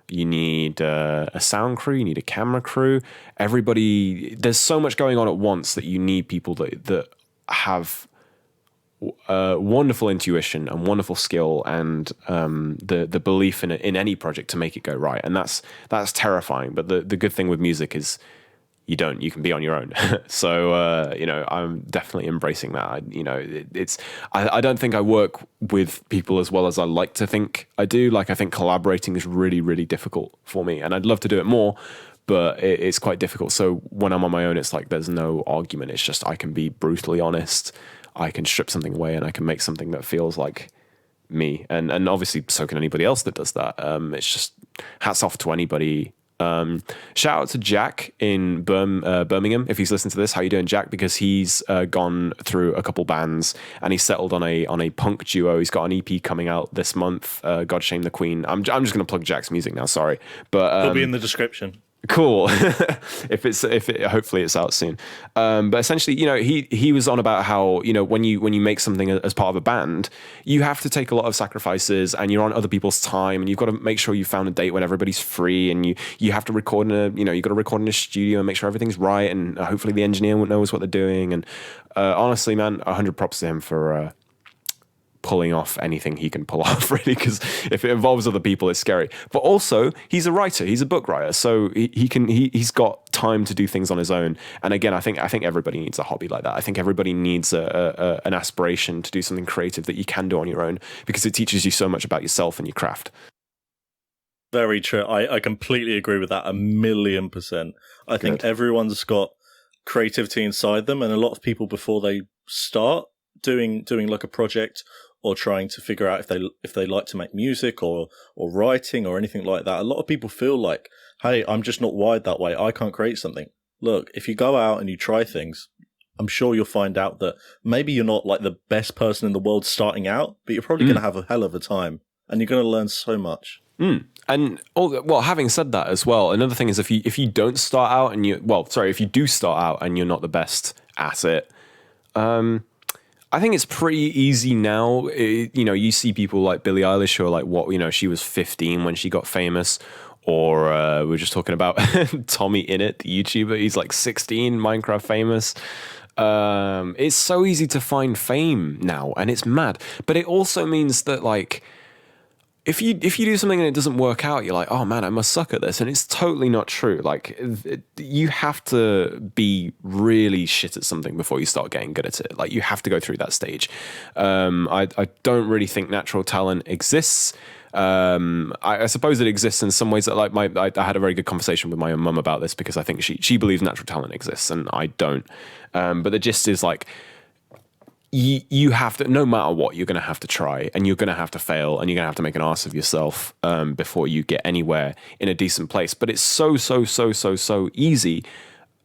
you need a sound crew, you need a camera crew. Everybody, there's so much going on at once that you need people that have wonderful intuition and wonderful skill and the belief in any project to make it go right. And that's terrifying. But the good thing with music is you can be on your own. So, I'm definitely embracing that. I don't think I work with people as well as I like to think I do. Like, I think collaborating is really, really difficult for me, and I'd love to do it more, but it's quite difficult. So when I'm on my own, it's like, there's no argument. It's just, I can be brutally honest. I can strip something away and I can make something that feels like me. And obviously so can anybody else that does that. It's just hats off to anybody. Shout out to Jack in Birmingham. If he's listened to this, how you doing, Jack? Because he's gone through a couple bands and he's settled on a punk duo. He's got an EP coming out this month. God Shame the Queen. I'm just going to plug Jack's music now. Sorry, but It'll be in the description. Cool. Hopefully it's out soon. But essentially, he was on about how, when you make something as part of a band, you have to take a lot of sacrifices and you're on other people's time and you've got to make sure you found a date when everybody's free, and you have to record you got to record in a studio and make sure everything's right, and hopefully the engineer knows what they're doing. And honestly, man, 100 props to him for pulling off anything he can pull off, really, because if it involves other people, it's scary. But also, he's a writer, he's a book writer, so he's got time to do things on his own. And again, I think everybody needs a hobby like that. I think everybody needs an aspiration to do something creative that you can do on your own, because it teaches you so much about yourself and your craft. Very true. I completely agree with that 1,000,000%. I think everyone's got creativity inside them, and a lot of people, before they start doing like a project or trying to figure out if they like to make music or writing or anything like that, a lot of people feel like, hey, I'm just not wired that way, I can't create something. Look, if you go out and you try things, I'm sure you'll find out that maybe you're not like the best person in the world starting out, but you're probably going to have a hell of a time and you're going to learn so much. And having said that as well, another thing is if you don't start out and if you do start out and you're not the best at it, I think it's pretty easy now. You see people like Billie Eilish who are like, she was 15 when she got famous. Or we were just talking about Tommy Innit, the YouTuber. He's like 16, Minecraft famous. It's so easy to find fame now, and it's mad. But it also means that, like, if you do something and it doesn't work out, you're like, oh man, I must suck at this. And it's totally not true. Like, you have to be really shit at something before you start getting good at it. Like, you have to go through that stage. I don't really think natural talent exists. I suppose it exists in some ways. That, like, I had a very good conversation with my own mum about this, because I think she believes natural talent exists and I don't. But the gist is, like, you have to, no matter what, you're going to have to try, and you're going to have to fail, and you're going to have to make an ass of yourself before you get anywhere in a decent place. But it's so easy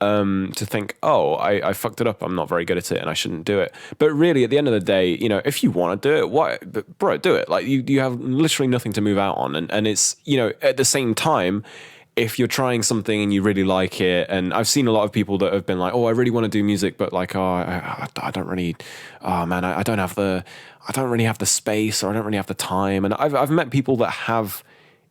to think, oh, I fucked it up, I'm not very good at it, and I shouldn't do it. But really, at the end of the day, if you want to do it, bro, do it. Like, you have literally nothing to move out on, and it's, at the same time, if you're trying something and you really like it, and I've seen a lot of people that have been like, oh, I really want to do music, but like, I don't really, oh man, I don't really have the space, or I don't really have the time. And I've met people that have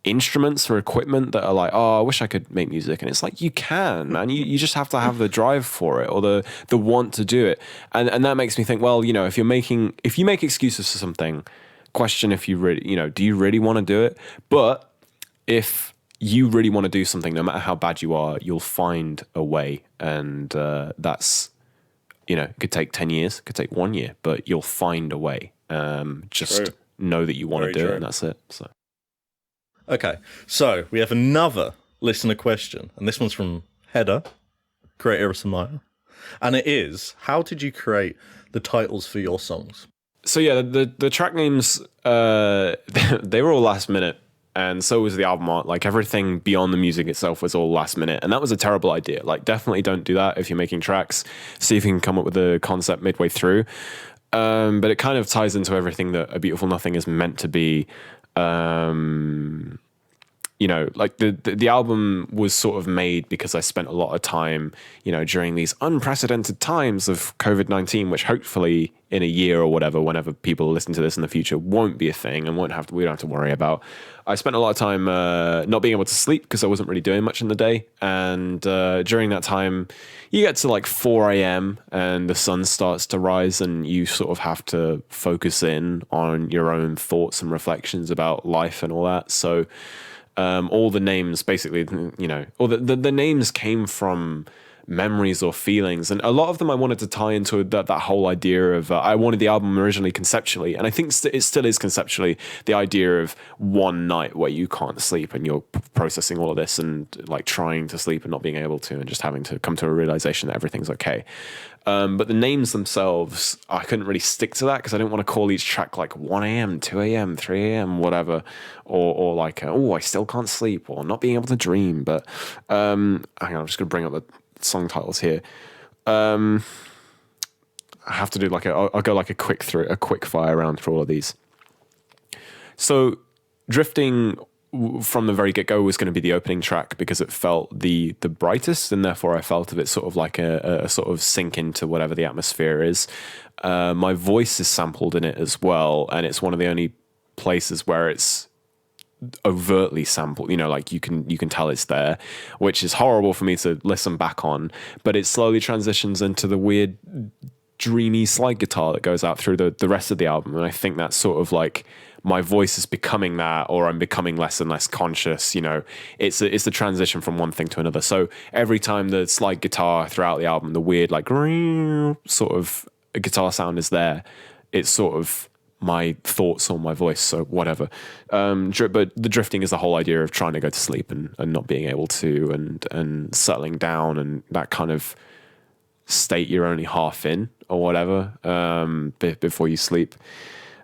instruments or equipment that are like, oh, I wish I could make music. And it's like, you can, man. You just have to have the drive for it, or the want to do it. And that makes me think, well, if you make excuses for something, question if you really, do you really want to do it? But if you really want to do something, no matter how bad you are, you'll find a way. And that's, it could take 10 years, it could take 1 year, but you'll find a way. Just True. know that you want Very to do true. it, and that's it. So. Okay, so we have another listener question, and this one's from Hedda, creator of Sumire. And it is, how did you create the titles for your songs? So yeah, the track names, they were all last minute, and so was the album art. Like, everything beyond the music itself was all last minute, and that was a terrible idea. Like, definitely don't do that if you're making tracks. See if you can come up with a concept midway through. But it kind of ties into everything that A Beautiful Nothing is meant to be. Like the album was sort of made because I spent a lot of time, during these unprecedented times of COVID-19, which hopefully in a year or whatever, whenever people listen to this in the future, won't be a thing and we don't have to worry about. I spent a lot of time not being able to sleep because I wasn't really doing much in the day. And during that time, you get to like 4 a.m. and the sun starts to rise and you sort of have to focus in on your own thoughts and reflections about life and all that. So all the names basically, or the names came from memories or feelings, and a lot of them I wanted to tie into that whole idea of I wanted the album originally conceptually, and I think it still is conceptually, the idea of one night where you can't sleep and you're processing all of this and like trying to sleep and not being able to, and just having to come to a realization that everything's okay. But the names themselves, I couldn't really stick to that because I didn't want to call each track like 1 a.m., 2 a.m., 3 a.m., whatever, or like, I still can't sleep, or not being able to dream. But hang on, I'm just going to bring up the song titles here. I have to do like I'll go like a quick fire round through all of these. So Drifting from the very get-go was going to be the opening track because it felt the brightest, and therefore I felt of it sort of like a sort of sink into whatever the atmosphere is. My voice is sampled in it as well, and it's one of the only places where it's overtly sampled, like you can tell it's there, which is horrible for me to listen back on, but it slowly transitions into the weird dreamy slide guitar that goes out through the rest of the album. And I think that's sort of like my voice is becoming that, or I'm becoming less and less conscious. It's the transition from one thing to another. So every time the slide guitar throughout the album, the weird like sort of guitar sound is there, it's sort of my thoughts on my voice, so whatever. But the drifting is the whole idea of trying to go to sleep and not being able to, and settling down, and that kind of state you're only half in or whatever before you sleep.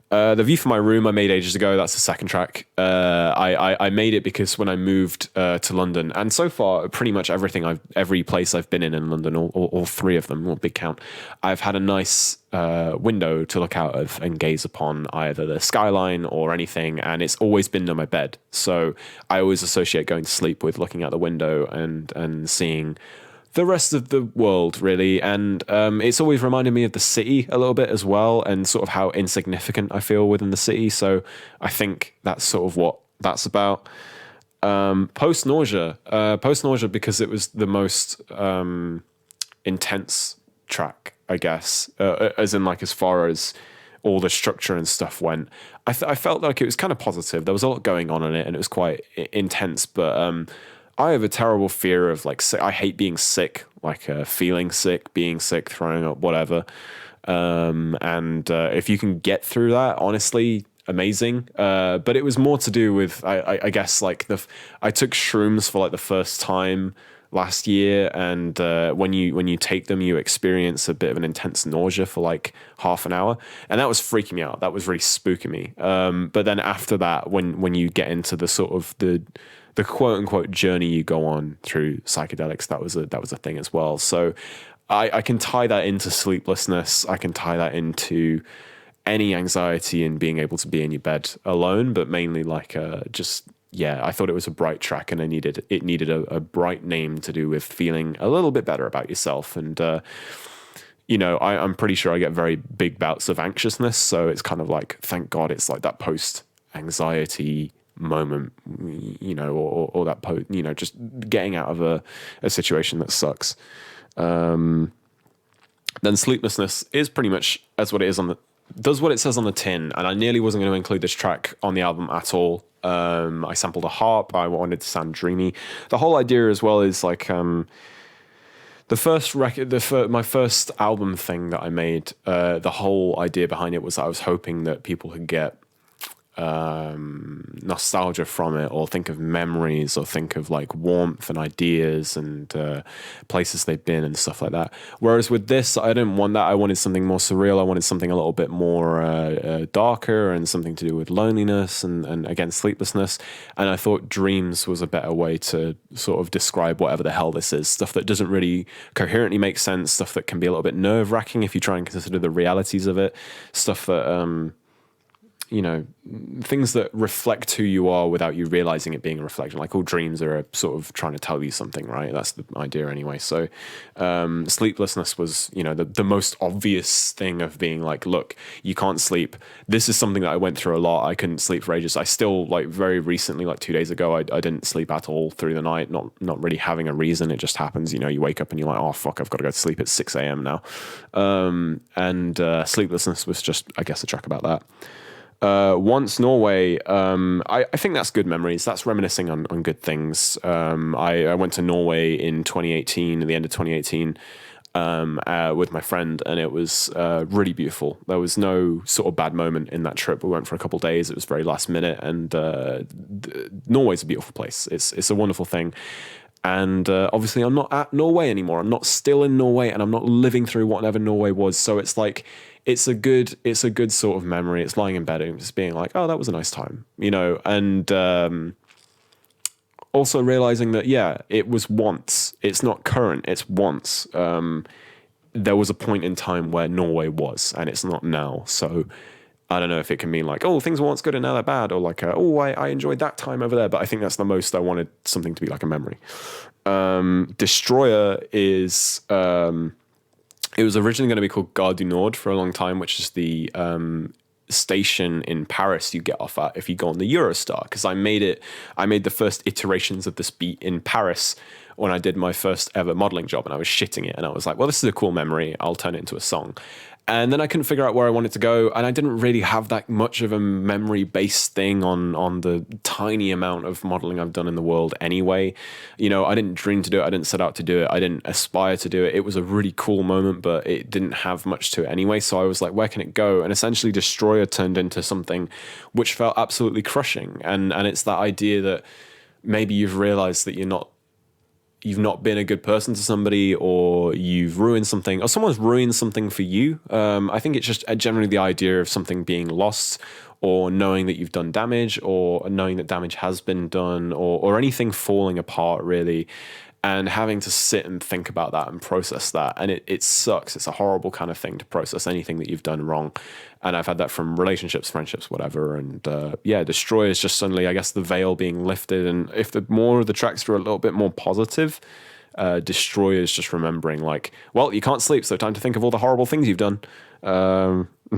The View from My Room I made ages ago. That's the second track. I made it because when I moved to London, and so far pretty much every place I've been in London, all three of them, or big count, I've had a nice window to look out of and gaze upon either the skyline or anything, and it's always been near my bed. So I always associate going to sleep with looking out the window and seeing the rest of the world, really. And it's always reminded me of the city a little bit as well, and sort of how insignificant I feel within the city. So I think that's sort of what that's about. Post nausea because it was the most intense track, I guess, as in like as far as all the structure and stuff went. I felt like it was kind of positive. There was a lot going on in it, and it was quite intense, but I have a terrible fear of like, I hate being sick, like feeling sick, being sick, throwing up, whatever. And if you can get through that, honestly, amazing. But it was more to do with, I guess, like I took shrooms for like the first time last year, and when you take them, you experience a bit of an intense nausea for like half an hour, and that was freaking me out. That was really spooking me. But then after that, when you get into the sort of the quote unquote journey you go on through psychedelics, that was a thing as well. So I can tie that into sleeplessness. I can tie that into any anxiety in being able to be in your bed alone, but mainly like I thought it was a bright track, and it needed a bright name to do with feeling a little bit better about yourself. And I'm pretty sure I get very big bouts of anxiousness, so it's kind of like, thank God it's like that post anxiety moment, or that just getting out of a situation that sucks. Then sleeplessness is pretty much as what it is on does what it says on the tin, and I nearly wasn't going to include this track on the album at all. I sampled a harp. I wanted to sound dreamy. The whole idea as well is like the first record, my first album thing that I made. The whole idea behind it was that I was hoping that people could get nostalgia from it, or think of memories, or think of like warmth and ideas and places they've been and stuff like that. Whereas with this, I didn't want that. I wanted something more surreal. I wanted something a little bit more darker, and something to do with loneliness and again, sleeplessness. And I thought dreams was a better way to sort of describe whatever the hell this is. Stuff that doesn't really coherently make sense, stuff that can be a little bit nerve-wracking if you try and consider the realities of it, stuff that you know, things that reflect who you are without you realizing it being a reflection. Like all dreams are sort of trying to tell you something, right? That's the idea anyway. So sleeplessness was, you know, the most obvious thing of being like, look, you can't sleep. This is something that I went through a lot. I couldn't sleep for ages. I still, like very recently, like 2 days ago, I didn't sleep at all through the night, not really having a reason. It just happens, you know, you wake up and you're like, oh fuck, I've got to go to sleep at 6 a.m. now. Sleeplessness was just, I guess, a track about that. Once Norway, I think that's good memories. That's reminiscing on good things. I went to Norway in 2018, at the end of 2018, with my friend, and it was really beautiful. There was no sort of bad moment in that trip. We went for a couple of days. It was very last minute, and Norway's a beautiful place. It's a wonderful thing. And obviously I'm not at Norway anymore. I'm not still in Norway, and I'm not living through whatever Norway was. So it's like, it's a good sort of memory. It's lying in bed and just being like, oh, that was a nice time, you know? And also realizing that, yeah, it was once. It's not current. It's once. There was a point in time where Norway was, and it's not now. So I don't know if it can mean like, oh, things were once good and now they're bad, or like, oh, I enjoyed that time over there. But I think that's the most I wanted something to be like a memory. Destroyer is, it was originally going to be called Gare du Nord for a long time, which is the station in Paris you get off at if you go on the Eurostar. Because I made the first iterations of this beat in Paris when I did my first ever modeling job, and I was shitting it. And I was like, well, this is a cool memory. I'll turn it into a song. And then I couldn't figure out where I wanted to go, and I didn't really have that much of a memory-based thing on the tiny amount of modeling I've done in the world anyway. You know, I didn't dream to do it. I didn't set out to do it. I didn't aspire to do it. It was a really cool moment, but it didn't have much to it anyway. So I was like, where can it go? And essentially Destroyer turned into something which felt absolutely crushing. And it's that idea that maybe you've realized that you've not been a good person to somebody, or you've ruined something, or someone's ruined something for you. I think it's just generally the idea of something being lost, or knowing that you've done damage, or knowing that damage has been done, or anything falling apart really, and having to sit and think about that and process that. And it sucks. It's a horrible kind of thing to process anything that you've done wrong. And I've had that from relationships, friendships, whatever. And Destroy is just suddenly, I guess, the veil being lifted. And if the more of the tracks were a little bit more positive, Destroy is just remembering like, well, you can't sleep, so time to think of all the horrible things you've done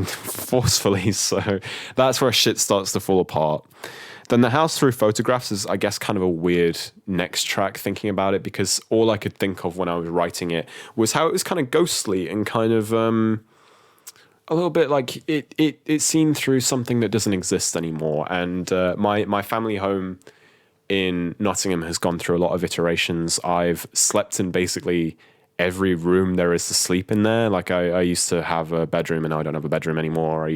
forcefully. So that's where shit starts to fall apart. Then The House Through Photographs is, I guess, kind of a weird next track thinking about it, because all I could think of when I was writing it was how it was kind of ghostly and kind of a little bit like it seemed through something that doesn't exist anymore. And my family home in Nottingham has gone through a lot of iterations. I've slept in basically every room there is to sleep in there. Like I used to have a bedroom, and now I don't have a bedroom anymore.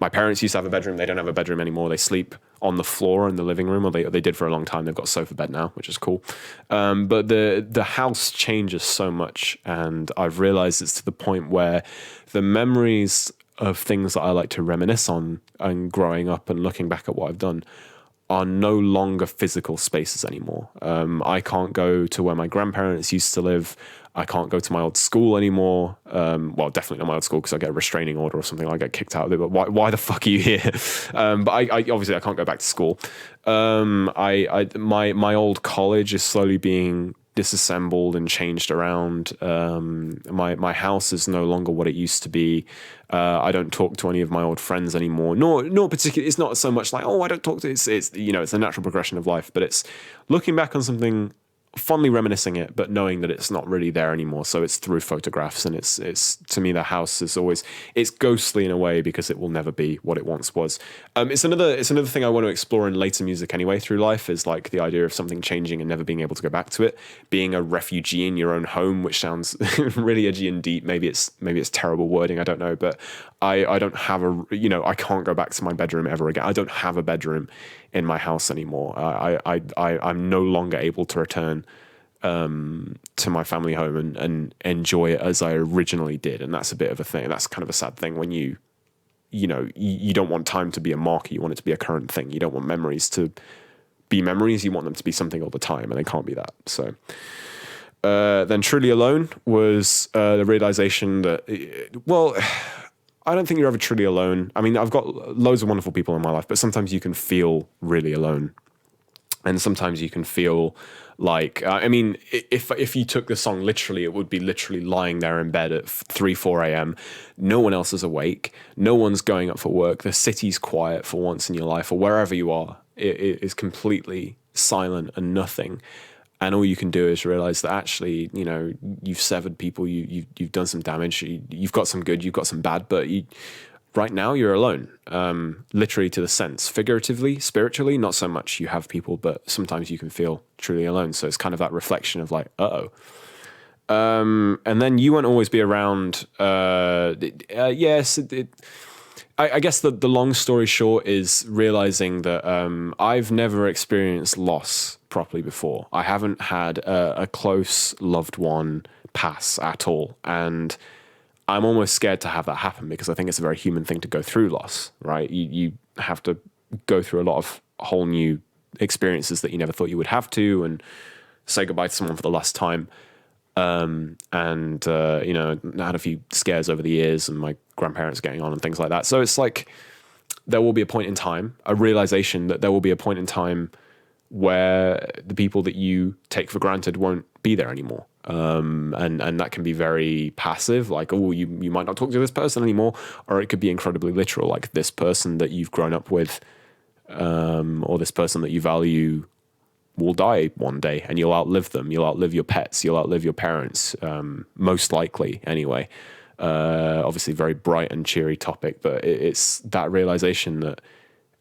My parents used to have a bedroom. They don't have a bedroom anymore. They sleep on the floor in the living room, or they did for a long time. They've got a sofa bed now, which is cool. But the house changes so much, and I've realized it's to the point where the memories of things that I like to reminisce on and growing up and looking back at what I've done are no longer physical spaces anymore. I can't go to where my grandparents used to live. I can't go to my old school anymore. Well, definitely not my old school, because I get a restraining order or something. I get kicked out of it. But why the fuck are you here? But I obviously I can't go back to school. My old college is slowly being disassembled and changed around. My house is no longer what it used to be. I don't talk to any of my old friends anymore. Nor particularly. It's not so much like, oh, I don't talk to. It's a natural progression of life. But it's looking back on something fondly reminiscing it, but knowing that it's not really there anymore. So it's through photographs, and it's to me, the house is always, it's ghostly in a way because it will never be what it once was. It's another thing I want to explore in later music anyway through life, is like the idea of something changing and never being able to go back to it, being a refugee in your own home, which sounds really edgy and deep. Maybe it's terrible wording, I don't know, but I don't have I can't go back to my bedroom ever again. I don't have a bedroom in my house anymore. I'm no longer able to return to my family home and enjoy it as I originally did. And that's a bit of a thing. That's kind of a sad thing when you don't want time to be a marker. You want it to be a current thing. You don't want memories to be memories. You want them to be something all the time, and they can't be that. So then Truly Alone was the realization that, well, I don't think you're ever truly alone. I mean, I've got loads of wonderful people in my life, but sometimes you can feel really alone. And sometimes you can feel like, I mean, if you took the song literally, it would be literally lying there in bed at 3, 4 a.m. No one else is awake. No one's going up for work. The city's quiet for once in your life, or wherever you are. It is completely silent and nothing. And all you can do is realize that actually, you've severed people, you've done some damage, you've got some good, you've got some bad, but right now you're alone, literally to the sense. Figuratively, spiritually, not so much. You have people, but sometimes you can feel truly alone. So it's kind of that reflection of like, uh-oh. And then You Won't Always Be Around. Yes, I guess the long story short is realizing that I've never experienced loss properly before. I haven't had a close loved one pass at all. And I'm almost scared to have that happen because I think it's a very human thing to go through loss, right? You have to go through a lot of whole new experiences that you never thought you would have to, and say goodbye to someone for the last time. I had a few scares over the years, and my grandparents getting on and things like that. So it's like there will be a point in time, a realization that there will be a point in time where the people that you take for granted won't be there anymore. And that can be very passive, like, oh, you might not talk to this person anymore, or it could be incredibly literal, like this person that you've grown up with, or this person that you value will die one day, and you'll outlive them. You'll outlive your pets. You'll outlive your parents, most likely anyway. Obviously very bright and cheery topic, but it's that realization that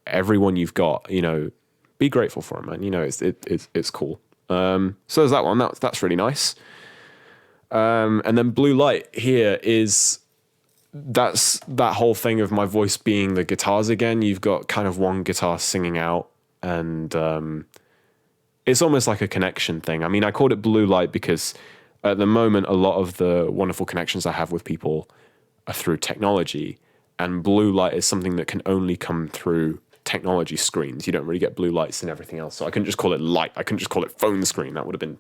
everyone you've got, be grateful for them, man. It's cool. So there's that one. That's really nice. And then Blue Light here that's that whole thing of my voice being the guitars again. You've got kind of one guitar singing out, and it's almost like a connection thing. I mean, I called it Blue Light because at the moment, a lot of the wonderful connections I have with people are through technology, and blue light is something that can only come through technology screens. You don't really get blue lights and everything else. So I couldn't just call it light. I couldn't just call it phone screen. That would have been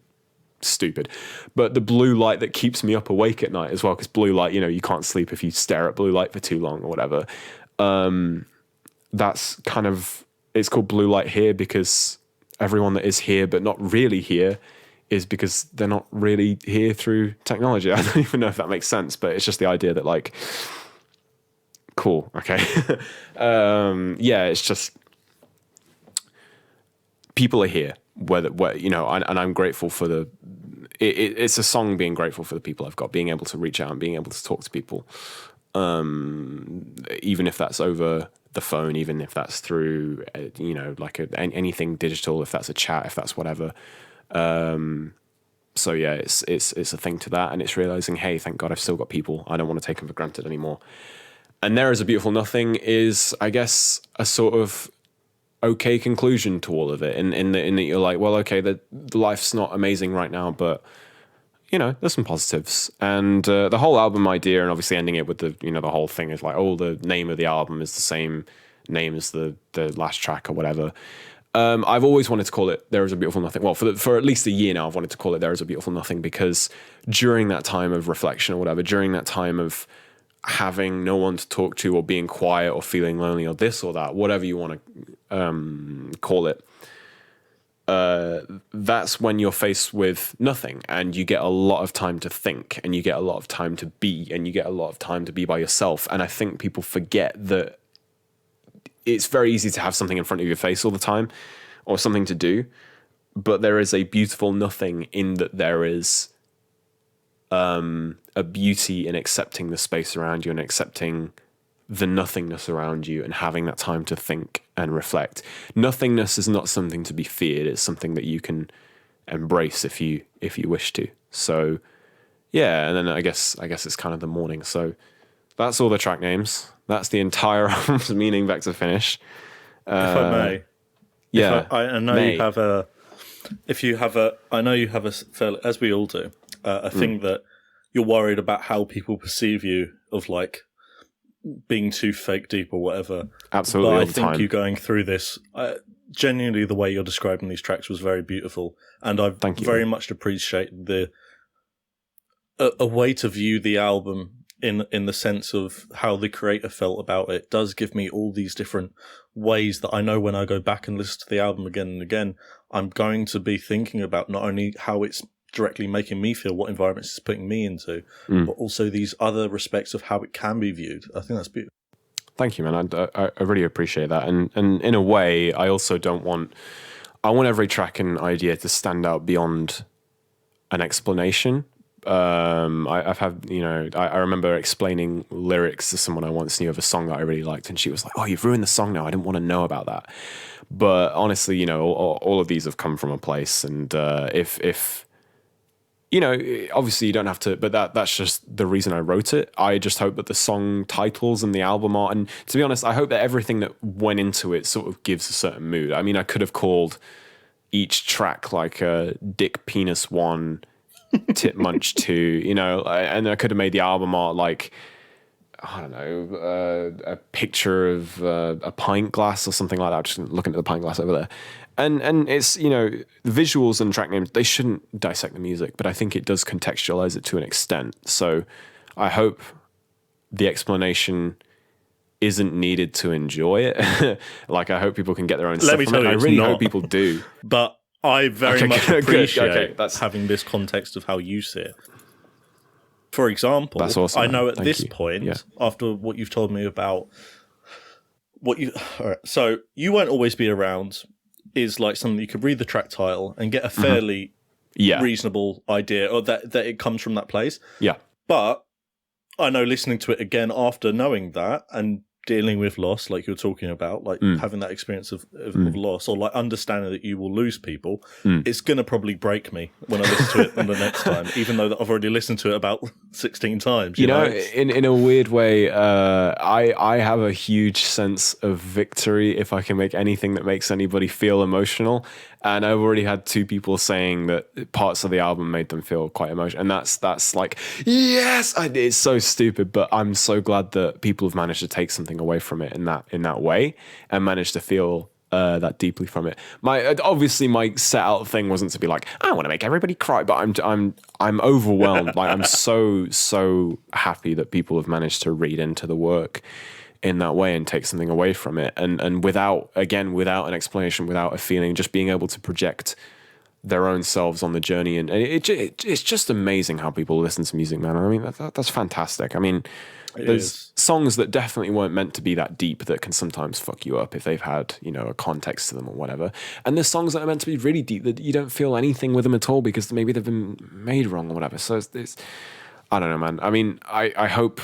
stupid. But the blue light that keeps me up awake at night as well, because blue light, you can't sleep if you stare at blue light for too long or whatever. That's kind of, it's called Blue Light here because everyone that is here but not really here is because they're not really here through technology. I don't even know if that makes sense, but it's just the idea that, like, cool, okay. It's just people are here, where and I'm grateful for it's a song being grateful for the people I've got, being able to reach out and being able to talk to people, even if that's over the phone, even if that's through, anything digital, if that's a chat, if that's whatever. So yeah, it's a thing to that, and it's realizing, hey, thank God I've still got people. I don't want to take them for granted anymore. And There Is a Beautiful Nothing is, I guess, a sort of okay conclusion to all of it. In that you're like, well, okay, the life's not amazing right now, but there's some positives. And the whole album idea, and obviously ending it with the whole thing is like, oh, the name of the album is the same name as the last track or whatever. I've always wanted to call it There Is a Beautiful Nothing. Well, for at least a year now, I've wanted to call it There Is a Beautiful Nothing, because during that time of reflection or whatever, during that time of having no one to talk to, or being quiet, or feeling lonely, or this or that, whatever you want to call it, that's when you're faced with nothing, and you get a lot of time to think, and you get a lot of time to be, and you get a lot of time to be by yourself. And I think people forget that it's very easy to have something in front of your face all the time, or something to do, but there is a beautiful nothing in that there is a beauty in accepting the space around you and accepting the nothingness around you and having that time to think and reflect. Nothingness is not something to be feared. It's something that you can embrace if you wish to. So yeah, and then I guess it's kind of the morning. So that's all the track names. That's the entire album's meaning back to finish. If I may. Yeah. I know you have a... If you have a... I know you have a... As we all do. A thing that you're worried about how people perceive you of like being too fake deep or whatever. Absolutely. But I think you going through this... genuinely, the way you're describing these tracks was very beautiful. And I very much appreciate a way to view the album in the sense of how the creator felt about it does give me all these different ways that I know when I go back and listen to the album again and again, I'm going to be thinking about not only how it's directly making me feel, what environments it's putting me into, but also these other respects of how it can be viewed. I think that's beautiful. Thank you, man. I really appreciate that. And in a way, I also I want every track and idea to stand out beyond an explanation. I've had, I remember explaining lyrics to someone I once knew of a song that I really liked, and she was like, "Oh, you've ruined the song now. I didn't want to know about that." But honestly, all of these have come from a place, and if obviously you don't have to, but that's just the reason I wrote it. I just hope that the song titles and the album art, and to be honest, I hope that everything that went into it sort of gives a certain mood. I mean, I could have called each track like Dick Penis 1, Tit Munch 2, and I could have made the album art like, I don't know, a picture of a pint glass or something like that. Just looking at the pint glass over there. And it's, the visuals and track names, they shouldn't dissect the music, but I think it does contextualize it to an extent. So I hope the explanation isn't needed to enjoy it. Like, I hope people can get their own stuff from it. I really hope people do. But I very much appreciate that's having this context of how you see it. For example, that's awesome, I know at Thank this you. point, after what you've told me about all right, so You Won't Always Be Around is like something you could read the track title and get a fairly reasonable idea, or that it comes from that place. Yeah. But I know listening to it again after knowing that and dealing with loss, like you're talking about, like having that experience of loss, or like understanding that you will lose people, it's going to probably break me when I listen to it the next time, even though I've already listened to it about 16 times. You know? In a weird way, I have a huge sense of victory if I can make anything that makes anybody feel emotional. And I've already had 2 people saying that parts of the album made them feel quite emotional. And that's like, yes, it's so stupid, but I'm so glad that people have managed to take something away from it in that way and managed to feel that deeply from it. Obviously my set out thing wasn't to be like, I want to make everybody cry, but I'm overwhelmed. Like, I'm so happy that people have managed to read into the work in that way and take something away from it, and without an explanation, without a feeling, just being able to project their own selves on the journey. And it's just amazing how people listen to music, man. I mean, that's fantastic. I mean, there's songs that definitely weren't meant to be that deep that can sometimes fuck you up if they've had, a context to them or whatever. And there's songs that are meant to be really deep that you don't feel anything with them at all because maybe they've been made wrong or whatever. So it's I don't know, man. I mean, I hope...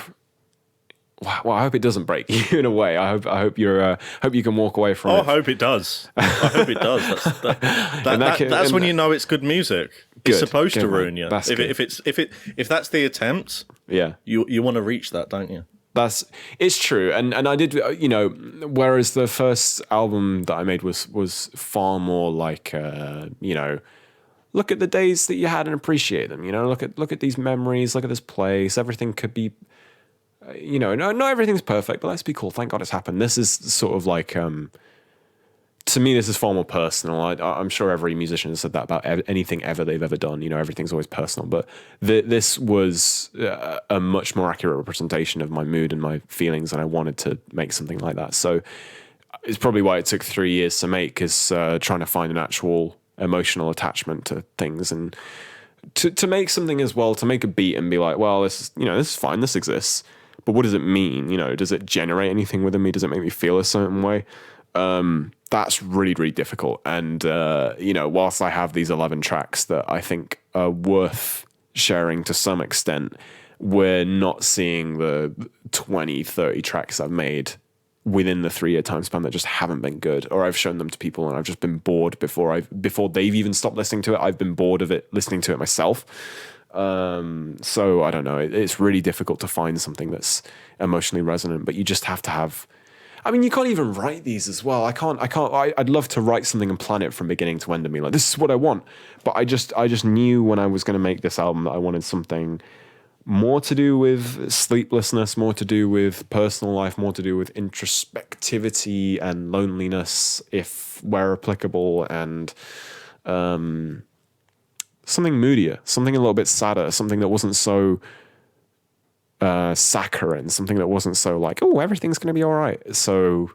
Well, I hope it doesn't break you in a way. I hope you can walk away from it. I hope it does. I hope it does. That's when you know it's good music. It's supposed to ruin you. If that's the attempt, you want to reach that, don't you? It's true, and I did, whereas the first album that I made was far more like, look at the days that you had and appreciate them. Look at these memories. Look at this place. Everything could be. Not everything's perfect, but let's be cool. Thank God it's happened. This is sort of like, to me, this is far more personal. I'm sure every musician has said that about anything ever they've ever done. Everything's always personal. But this was a much more accurate representation of my mood and my feelings, and I wanted to make something like that. So it's probably why it took 3 years to make, is trying to find an actual emotional attachment to things, and to make something as well, to make a beat and be like, well, this is fine, this exists. But what does it mean? Does it generate anything within me? Does it make me feel a certain way? That's really, really difficult. And, whilst I have these 11 tracks that I think are worth sharing to some extent, we're not seeing the 20, 30 tracks I've made within the 3-year time span that just haven't been good, or I've shown them to people and I've just been bored before they've even stopped listening to it. I've been bored of it, listening to it myself. So I don't know. It's really difficult to find something that's emotionally resonant, but you just have to have. I mean, you can't even write these as well. I'd love to write something and plan it from beginning to end and be like, this is what I want. But I just knew when I was going to make this album that I wanted something more to do with sleeplessness, more to do with personal life, more to do with introspectivity and loneliness, if where applicable, and something moodier, something a little bit sadder, something that wasn't so saccharine, something that wasn't so like, oh, everything's going to be all right. So,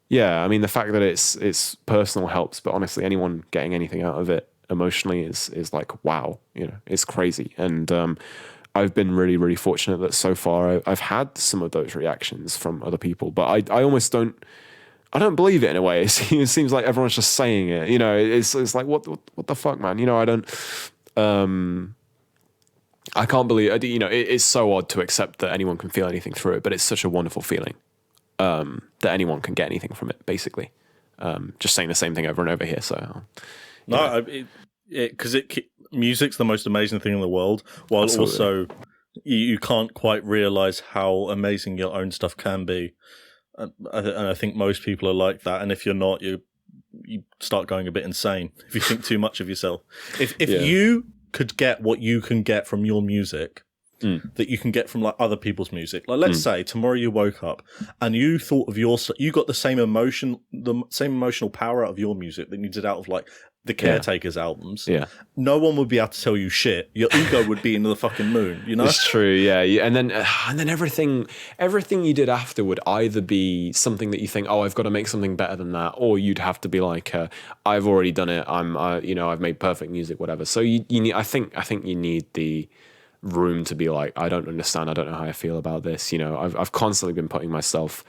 yeah, I mean, the fact that it's personal helps, but honestly, anyone getting anything out of it emotionally is like, wow, it's crazy. And I've been really, really fortunate that so far I've had some of those reactions from other people, but I almost don't believe it in a way. It seems like everyone's just saying it, it's like, what the fuck, man? I don't, I can't believe, it's so odd to accept that anyone can feel anything through it, but it's such a wonderful feeling that anyone can get anything from it, basically. Just saying the same thing over and over here. So, no, because music's the most amazing thing in the world, while Absolutely. Also you can't quite realize how amazing your own stuff can be. And I think most people are like that. And if you're not, you start going a bit insane if you think too much of yourself. If you could get what you can get from your music that you can get from like other people's music, like let's say tomorrow you woke up and you thought of you got the same emotional power out of your music that you did out of like the Caretakers albums. Yeah, no one would be able to tell you shit. Your ego would be in the fucking moon. It's true. Yeah, and then everything you did after would either be something that you think, oh, I've got to make something better than that, or you'd have to be like, I've already done it. I've made perfect music, whatever. So you need. I think you need the room to be like, I don't understand. I don't know how I feel about this. I've constantly been putting myself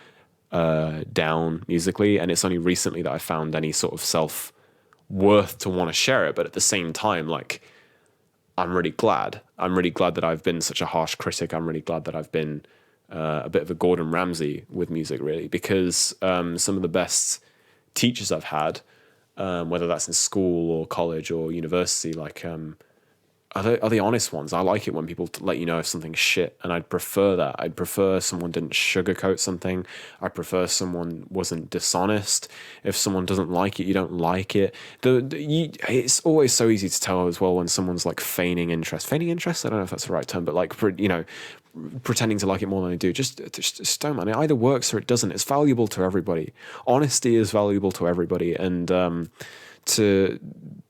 down musically, and it's only recently that I found any sort of self-worth to want to share it. But at the same time, like, I'm really glad that I've been such a harsh critic. I'm really glad that I've been a bit of a Gordon Ramsay with music, really, because some of the best teachers I've had, whether that's in school or college or university, like are the honest ones. I like it when people let you know if something's shit, and I'd prefer that. I'd prefer someone didn't sugarcoat something. I prefer someone wasn't dishonest. If someone doesn't like it, you don't like it. It's always so easy to tell as well when someone's like feigning interest. Feigning interest? I don't know if that's the right term, but like, pretending to like it more than they do. Just don't, man. It either works or it doesn't. It's valuable to everybody. Honesty is valuable to everybody, and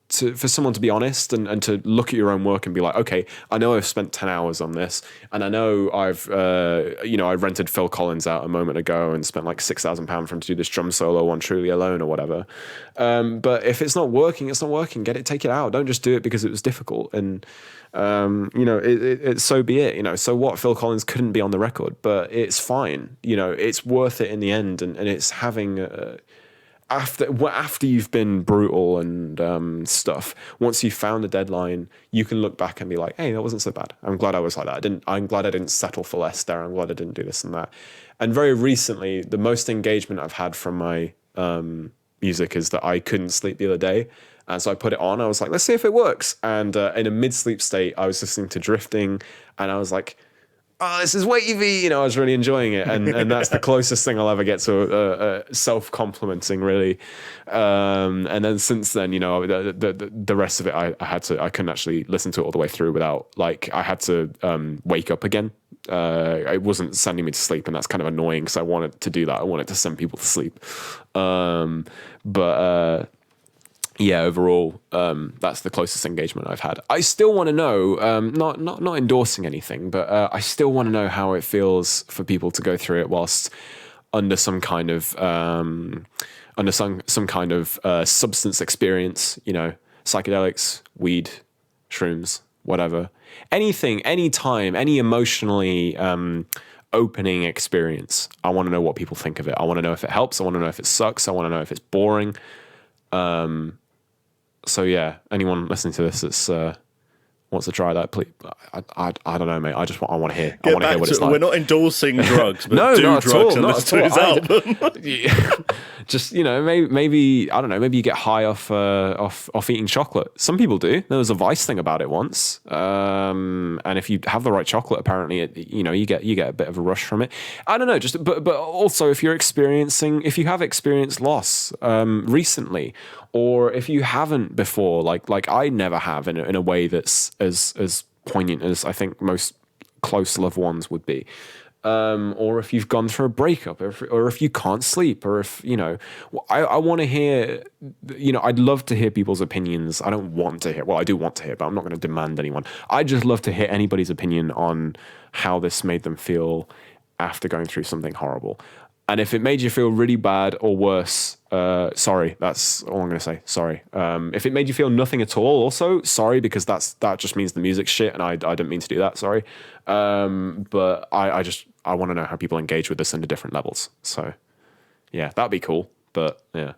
for someone to be honest and to look at your own work and be like, okay, I know I've spent 10 hours on this, and I know I've I rented Phil Collins out a moment ago and spent like £6,000 for him to do this drum solo on Truly Alone or whatever. But if it's not working, it's not working. Take it out. Don't just do it because it was difficult. And it so be it. So what? Phil Collins couldn't be on the record, but it's fine. It's worth it in the end, and it's having after you've been brutal and stuff, once you've found a deadline, you can look back and be like, hey, that wasn't so bad. I'm glad I was like that. I'm glad I didn't settle for less there. I'm glad I didn't do this and that. And very recently, the most engagement I've had from my music is that I couldn't sleep the other day. And so I put it on. I was like, let's see if it works. And in a mid-sleep state, I was listening to Drifting, and I was like, oh, this is wavy. I was really enjoying it. And that's the closest thing I'll ever get to self-complimenting, really. And then since then, the rest of it, I couldn't actually listen to it all the way through without, like, I had to wake up again. It wasn't sending me to sleep, and that's kind of annoying because I wanted to do that. I wanted to send people to sleep. Yeah, overall, that's the closest engagement I've had. I still want to know, not endorsing anything, but I still want to know how it feels for people to go through it whilst under some kind of substance experience. Psychedelics, weed, shrooms, whatever, anything, anytime, any emotionally opening experience. I want to know what people think of it. I want to know if it helps. I want to know if it sucks. I want to know if it's boring. So yeah, anyone listening to this that's wants to try that, please. I don't know, mate. I want to hear. I want to hear what it's like. We're not endorsing drugs, but no, do not drugs at all, and listen to his album. Just, you know, maybe I don't know. Maybe you get high off eating chocolate. Some people do. There was a Vice thing about it once. And if you have the right chocolate, apparently, you get a bit of a rush from it. I don't know. Just but also if you have experienced loss recently, or if you haven't before, like I never have in a way that's as poignant as I think most close loved ones would be. Or if you've gone through a breakup, or if you can't sleep, or if, I want to hear, I'd love to hear people's opinions. I don't want to hear, well, I do want to hear, but I'm not going to demand anyone. I just love to hear anybody's opinion on how this made them feel after going through something horrible. And if it made you feel really bad or worse, sorry, that's all I'm going to say. Sorry. If it made you feel nothing at all, also, sorry, because that just means the music's shit, and I didn't mean to do that, sorry. But I want to know how people engage with this into different levels. So, yeah, that'd be cool. But, yeah.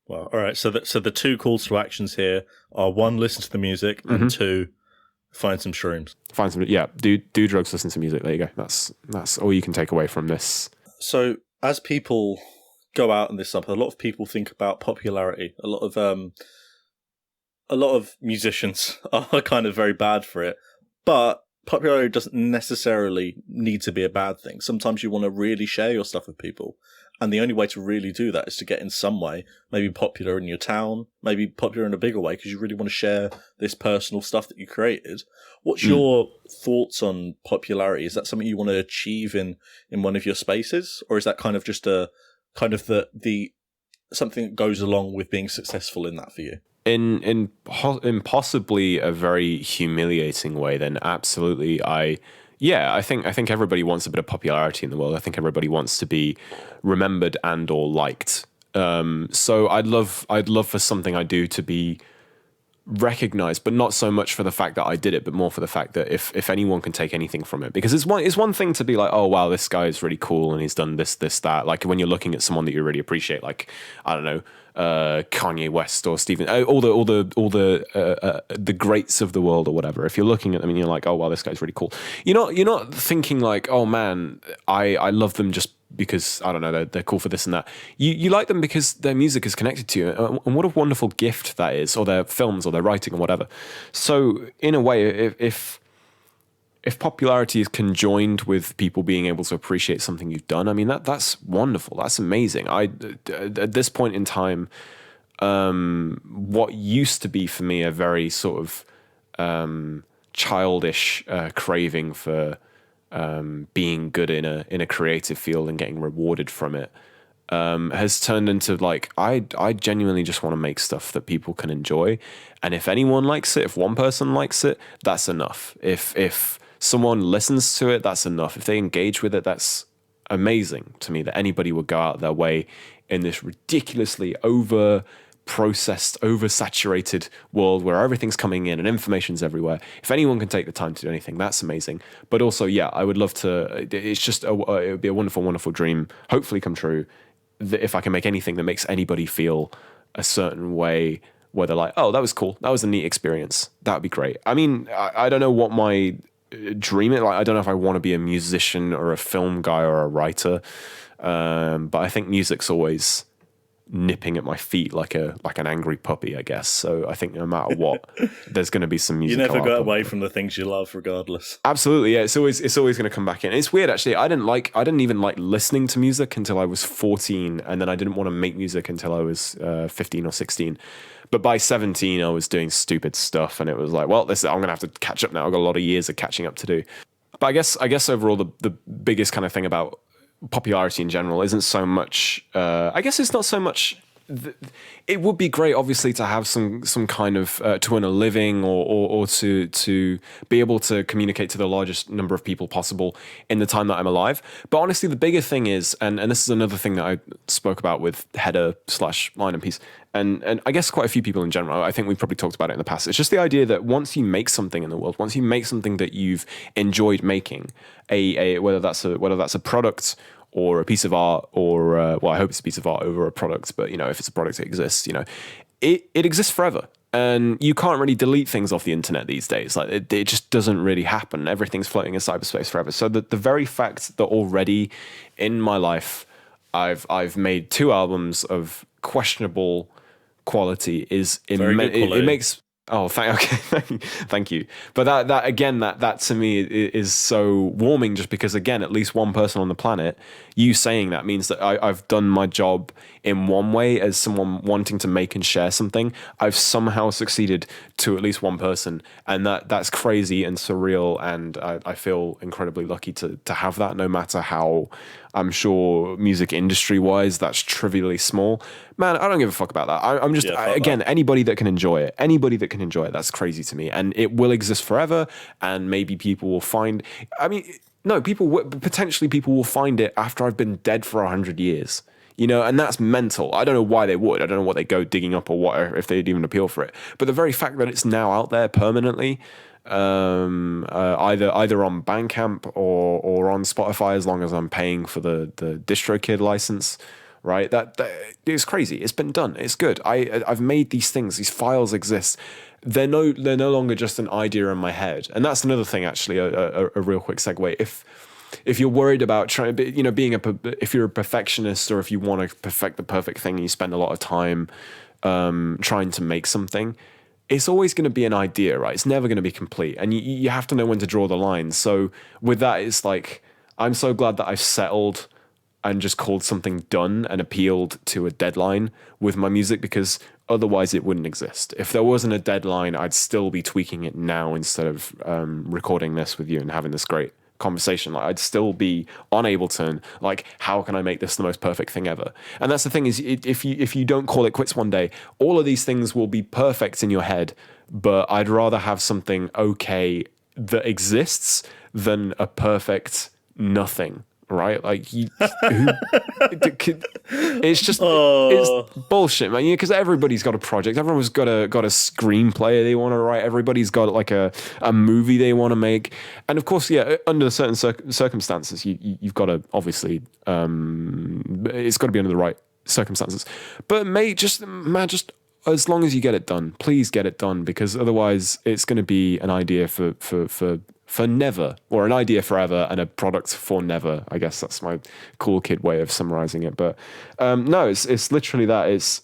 Well, all right. So the two calls to actions here are: one, listen to the music, and two, find some shrooms. Do drugs, listen to music. There you go. That's all you can take away from this. So as people go out in this summer, a lot of people think about popularity. A lot of musicians are kind of very bad for it, but popularity doesn't necessarily need to be a bad thing. Sometimes you want to really share your stuff with people. And the only way to really do that is to get in some way, maybe popular in your town, maybe popular in a bigger way, because you really want to share this personal stuff that you created. What's your thoughts on popularity? Is that something you want to achieve in one of your spaces? Or is that kind of just the something that goes along with being successful in that for you? In possibly a very humiliating way, then absolutely I think everybody wants a bit of popularity in the world. I think everybody wants to be remembered and or liked. So I'd love for something I do to be recognized, but not so much for the fact that I did it, but more for the fact that if anyone can take anything from it, because it's one thing to be like, oh wow, this guy is really cool and he's done this that. Like when you're looking at someone that you really appreciate, like I don't know, Kanye West or Stephen, all the greats of the world or whatever. If you're looking at them and you're like, oh wow, this guy's really cool. You're not thinking like, oh man, I love them just because I don't know, they're cool for this and that. You like them because their music is connected to you, and what a wonderful gift that is, or their films or their writing or whatever. So in a way, if popularity is conjoined with people being able to appreciate something you've done, I mean that's wonderful. That's amazing. At this point in time, what used to be for me a very sort of childish craving for being good in a creative field and getting rewarded from it has turned into like I genuinely just want to make stuff that people can enjoy, and if anyone likes it, if one person likes it, that's enough. If someone listens to it, that's enough. If they engage with it, that's amazing to me that anybody would go out their way in this ridiculously over-processed, oversaturated world where everything's coming in and information's everywhere. If anyone can take the time to do anything, that's amazing. But also, yeah, I would love to, it's just, it would be a wonderful, wonderful dream, hopefully come true, that if I can make anything that makes anybody feel a certain way, where they're like, oh, that was cool, that was a neat experience, that would be great. I mean, I don't know what my dream is, like, I don't know if I want to be a musician or a film guy or a writer, but I think music's always nipping at my feet like an angry puppy, I guess. So I think no matter what, there's going to be some music. You never go away from the things you love, regardless. Absolutely, yeah. It's always going to come back in. It's weird, actually. I didn't even like listening to music until I was 14, and then I didn't want to make music until I was 15 or 16. But by 17, I was doing stupid stuff, and it was like, well, I'm going to have to catch up now. I've got a lot of years of catching up to do. But I guess overall, the biggest kind of thing about popularity in general isn't so much, I guess it's not so much it would be great, obviously, to have some kind of to earn a living or to be able to communicate to the largest number of people possible in the time that I'm alive. But honestly, the bigger thing is, and this is another thing that I spoke about with header/line and piece, and I guess quite a few people in general. I think we've probably talked about it in the past. It's just the idea that once you make something in the world, once you make something that you've enjoyed making, whether that's a product or a piece of art, or well, I hope it's a piece of art over a product, but if it's a product, it exists. It exists forever, and you can't really delete things off the internet these days. Like it just doesn't really happen. Everything's floating in cyberspace forever. So the very fact that already in my life I've made 2 albums of questionable quality is immense. It makes. Oh, thank you. But that to me is so warming, just because, again, at least one person on the planet, you saying that means that I've done my job in one way as someone wanting to make and share something. I've somehow succeeded to at least one person, and that's crazy and surreal, and I feel incredibly lucky to have that, no matter how, I'm sure, music industry wise, that's trivially small. Man, I don't give a fuck about that. I'm just, again, anybody that can enjoy it, that's crazy to me. And it will exist forever. And maybe people will find, potentially people will find it after I've been dead for 100 years. And that's mental. I don't know why they would. I don't know what they go digging up or what, or if they'd even appeal for it. But the very fact that it's now out there permanently, either on Bandcamp or on Spotify, as long as I'm paying for the DistroKid license, right? That is crazy. It's been done. It's good. I've made these things. These files exist. They're no longer just an idea in my head. And that's another thing, actually. A real quick segue. If you're worried about trying, if you're a perfectionist, or if you want to perfect the perfect thing, and you spend a lot of time trying to make something, it's always going to be an idea, right? It's never going to be complete. And you have to know when to draw the line. So with that, it's like, I'm so glad that I've settled and just called something done and appealed to a deadline with my music, because otherwise it wouldn't exist. If there wasn't a deadline, I'd still be tweaking it now instead of recording this with you and having this great conversation. Like, I'd still be on Ableton, like, how can I make this the most perfect thing ever? And that's the thing, is if you don't call it quits one day, all of these things will be perfect in your head, but I'd rather have something okay that exists than a perfect nothing, right? Like, it's just it's bullshit, man. Because everybody's got a project, everyone's got a screenplay they want to write, everybody's got like a movie they want to make, and of course, under certain circumstances, you've got to, obviously, it's got to be under the right circumstances. But just as long as you get it done, please get it done, because otherwise it's going to be an idea for never, or an idea forever and a product for never. I guess that's my cool kid way of summarizing it. But no, it's literally that. It's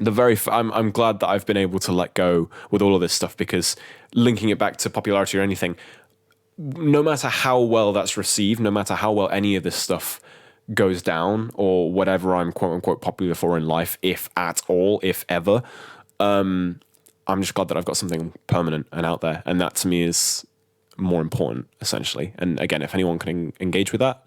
the I'm glad that I've been able to let go with all of this stuff, because linking it back to popularity or anything, no matter how well that's received, no matter how well any of this stuff goes down, or whatever I'm quote unquote popular for in life, if at all, if ever, I'm just glad that I've got something permanent and out there. And that to me is more important, essentially. And again, if anyone can engage with that,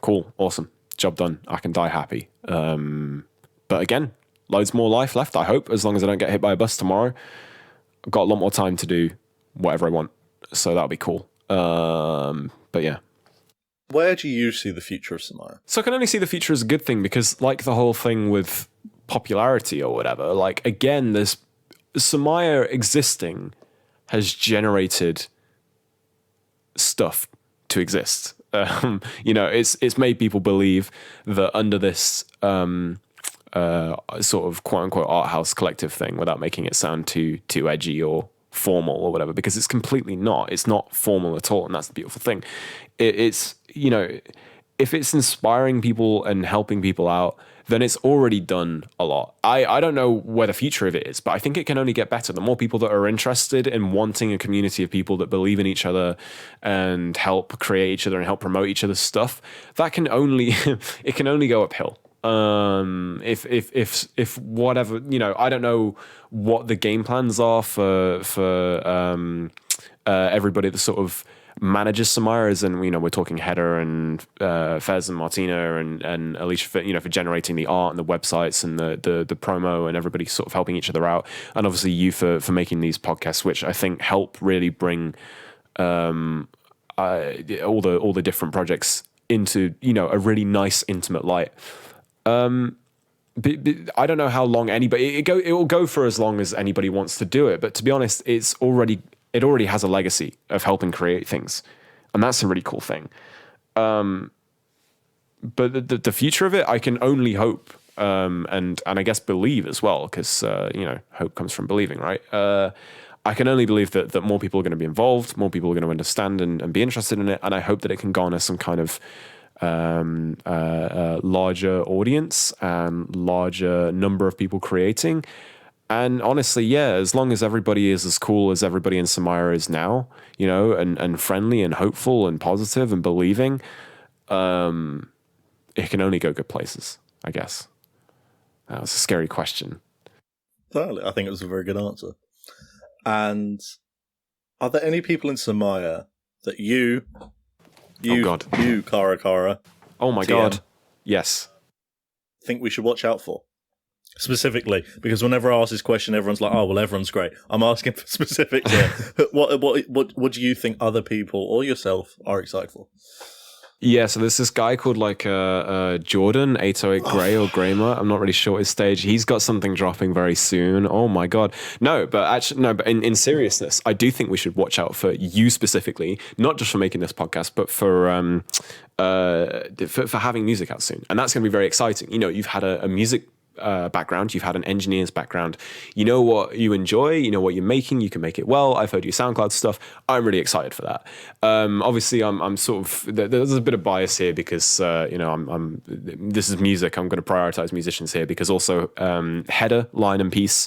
cool, awesome, job done. I can die happy. But again, loads more life left, I hope, as long as I don't get hit by a bus tomorrow. I've got a lot more time to do whatever I want, so that'll be cool. But yeah. Where do you see the future of Sumire? So I can only see the future as a good thing, because, like the whole thing with popularity or whatever, like, again, there's Sumire existing has generated stuff to exist. It's made people believe that under this sort of quote unquote art house collective thing, without making it sound too edgy or formal or whatever, because it's completely not. It's not formal at all, and that's the beautiful thing. It's if it's inspiring people and helping people out, then it's already done a lot. I don't know where the future of it is, but I think it can only get better. The more people that are interested in wanting a community of people that believe in each other and help create each other and help promote each other's stuff, that can only it can only go uphill. If whatever, I don't know what the game plans are for everybody that's sort of manages Sumire, and we're talking Hedda and Fez and Martina and Alicia for generating the art and the websites and the promo, and everybody sort of helping each other out, and obviously you for making these podcasts, which I think help really bring all the different projects into a really nice intimate light. I don't know how long anybody it will go for as long as anybody wants to do it, but to be honest, it already has a legacy of helping create things, and that's a really cool thing. But the future of it, I can only hope, and I guess believe as well, because hope comes from believing, right? I can only believe that more people are going to be involved, more people are going to understand and be interested in it, and I hope that it can garner some kind of larger audience and larger number of people creating. And honestly, yeah, as long as everybody is as cool as everybody in Sumire is now, and friendly and hopeful and positive and believing, it can only go good places, I guess. That was a scary question. Totally. I think it was a very good answer. And are there any people in Sumire that you, Caracara, oh my God, yes, think we should watch out for? Specifically, because whenever I ask this question, everyone's like, "Oh, well, everyone's great." I'm asking for specifics here. What do you think other people or yourself are excited for? Yeah, so there's this guy called Jordan 808 Grey or Greymer. I'm not really sure his stage. He's got something dropping very soon. Oh my God. But in seriousness, I do think we should watch out for you specifically, not just for making this podcast, but for having music out soon. And that's going to be very exciting. You've had a music background, you've had an engineer's background, you know what you enjoy, you know what you're making, you can make it well. I've heard your SoundCloud stuff. I'm really excited for that. Obviously I'm sort of, there's a bit of bias here because I'm this is music, I'm going to prioritize musicians here, because also Hedda, Line and Peace,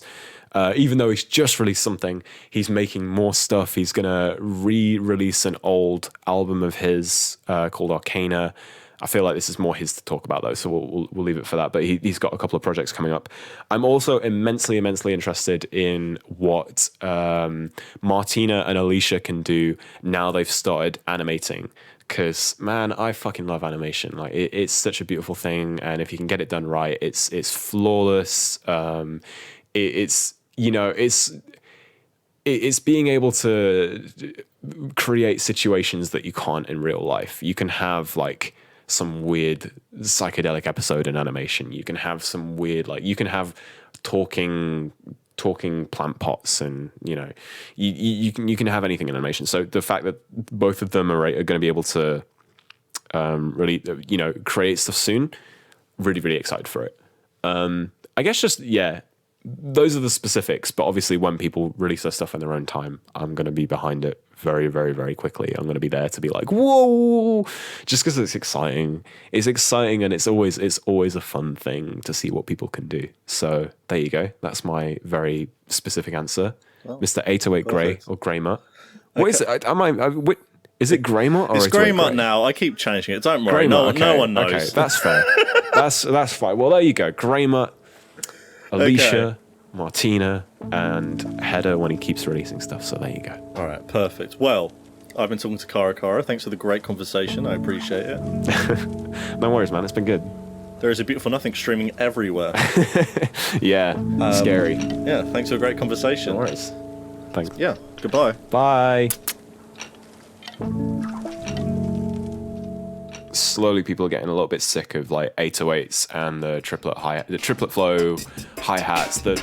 even though he's just released something, he's making more stuff. He's going to re-release an old album of his called Arcana. I feel like this is more his to talk about, though, so we'll leave it for that. But he's got a couple of projects coming up. I'm also immensely interested in what Martina and Alicia can do now they've started animating. Because, man, I fucking love animation. Like, it's such a beautiful thing, and if you can get it done right, it's flawless. It's being able to create situations that you can't in real life. You can have some weird psychedelic episode in animation. You can have some weird, you can have talking plant pots, and you can have anything in animation. So the fact that both of them are going to be able to really create stuff soon, really excited for it. I guess just those are the specifics, but obviously when people release their stuff in their own time, I'm going to be behind it very, very, very quickly. I'm going to be there to be like, whoa, just because it's exciting. It's exciting, and it's always a fun thing to see what people can do. So there you go. That's my very specific answer. Well, Mr. 808 Grey or Grey Mutt. What is it? Is it Grey Mutt or it's Grey Mutt now? I keep changing it. Don't worry. No one knows. Okay, that's fair. That's fine. Well, there you go. Grey Mutt, Alicia, Martina, and Hedda when he keeps releasing stuff. So there you go. All right, perfect. Well, I've been talking to Caracara. Thanks for the great conversation. I appreciate it. No worries, man. It's been good. There is a Beautiful Nothing streaming everywhere. Yeah, scary. Yeah, thanks for a great conversation. No worries. Thanks. Yeah, goodbye. Bye. Slowly people are getting a little bit sick of 808s and the triplet flow hi-hats, the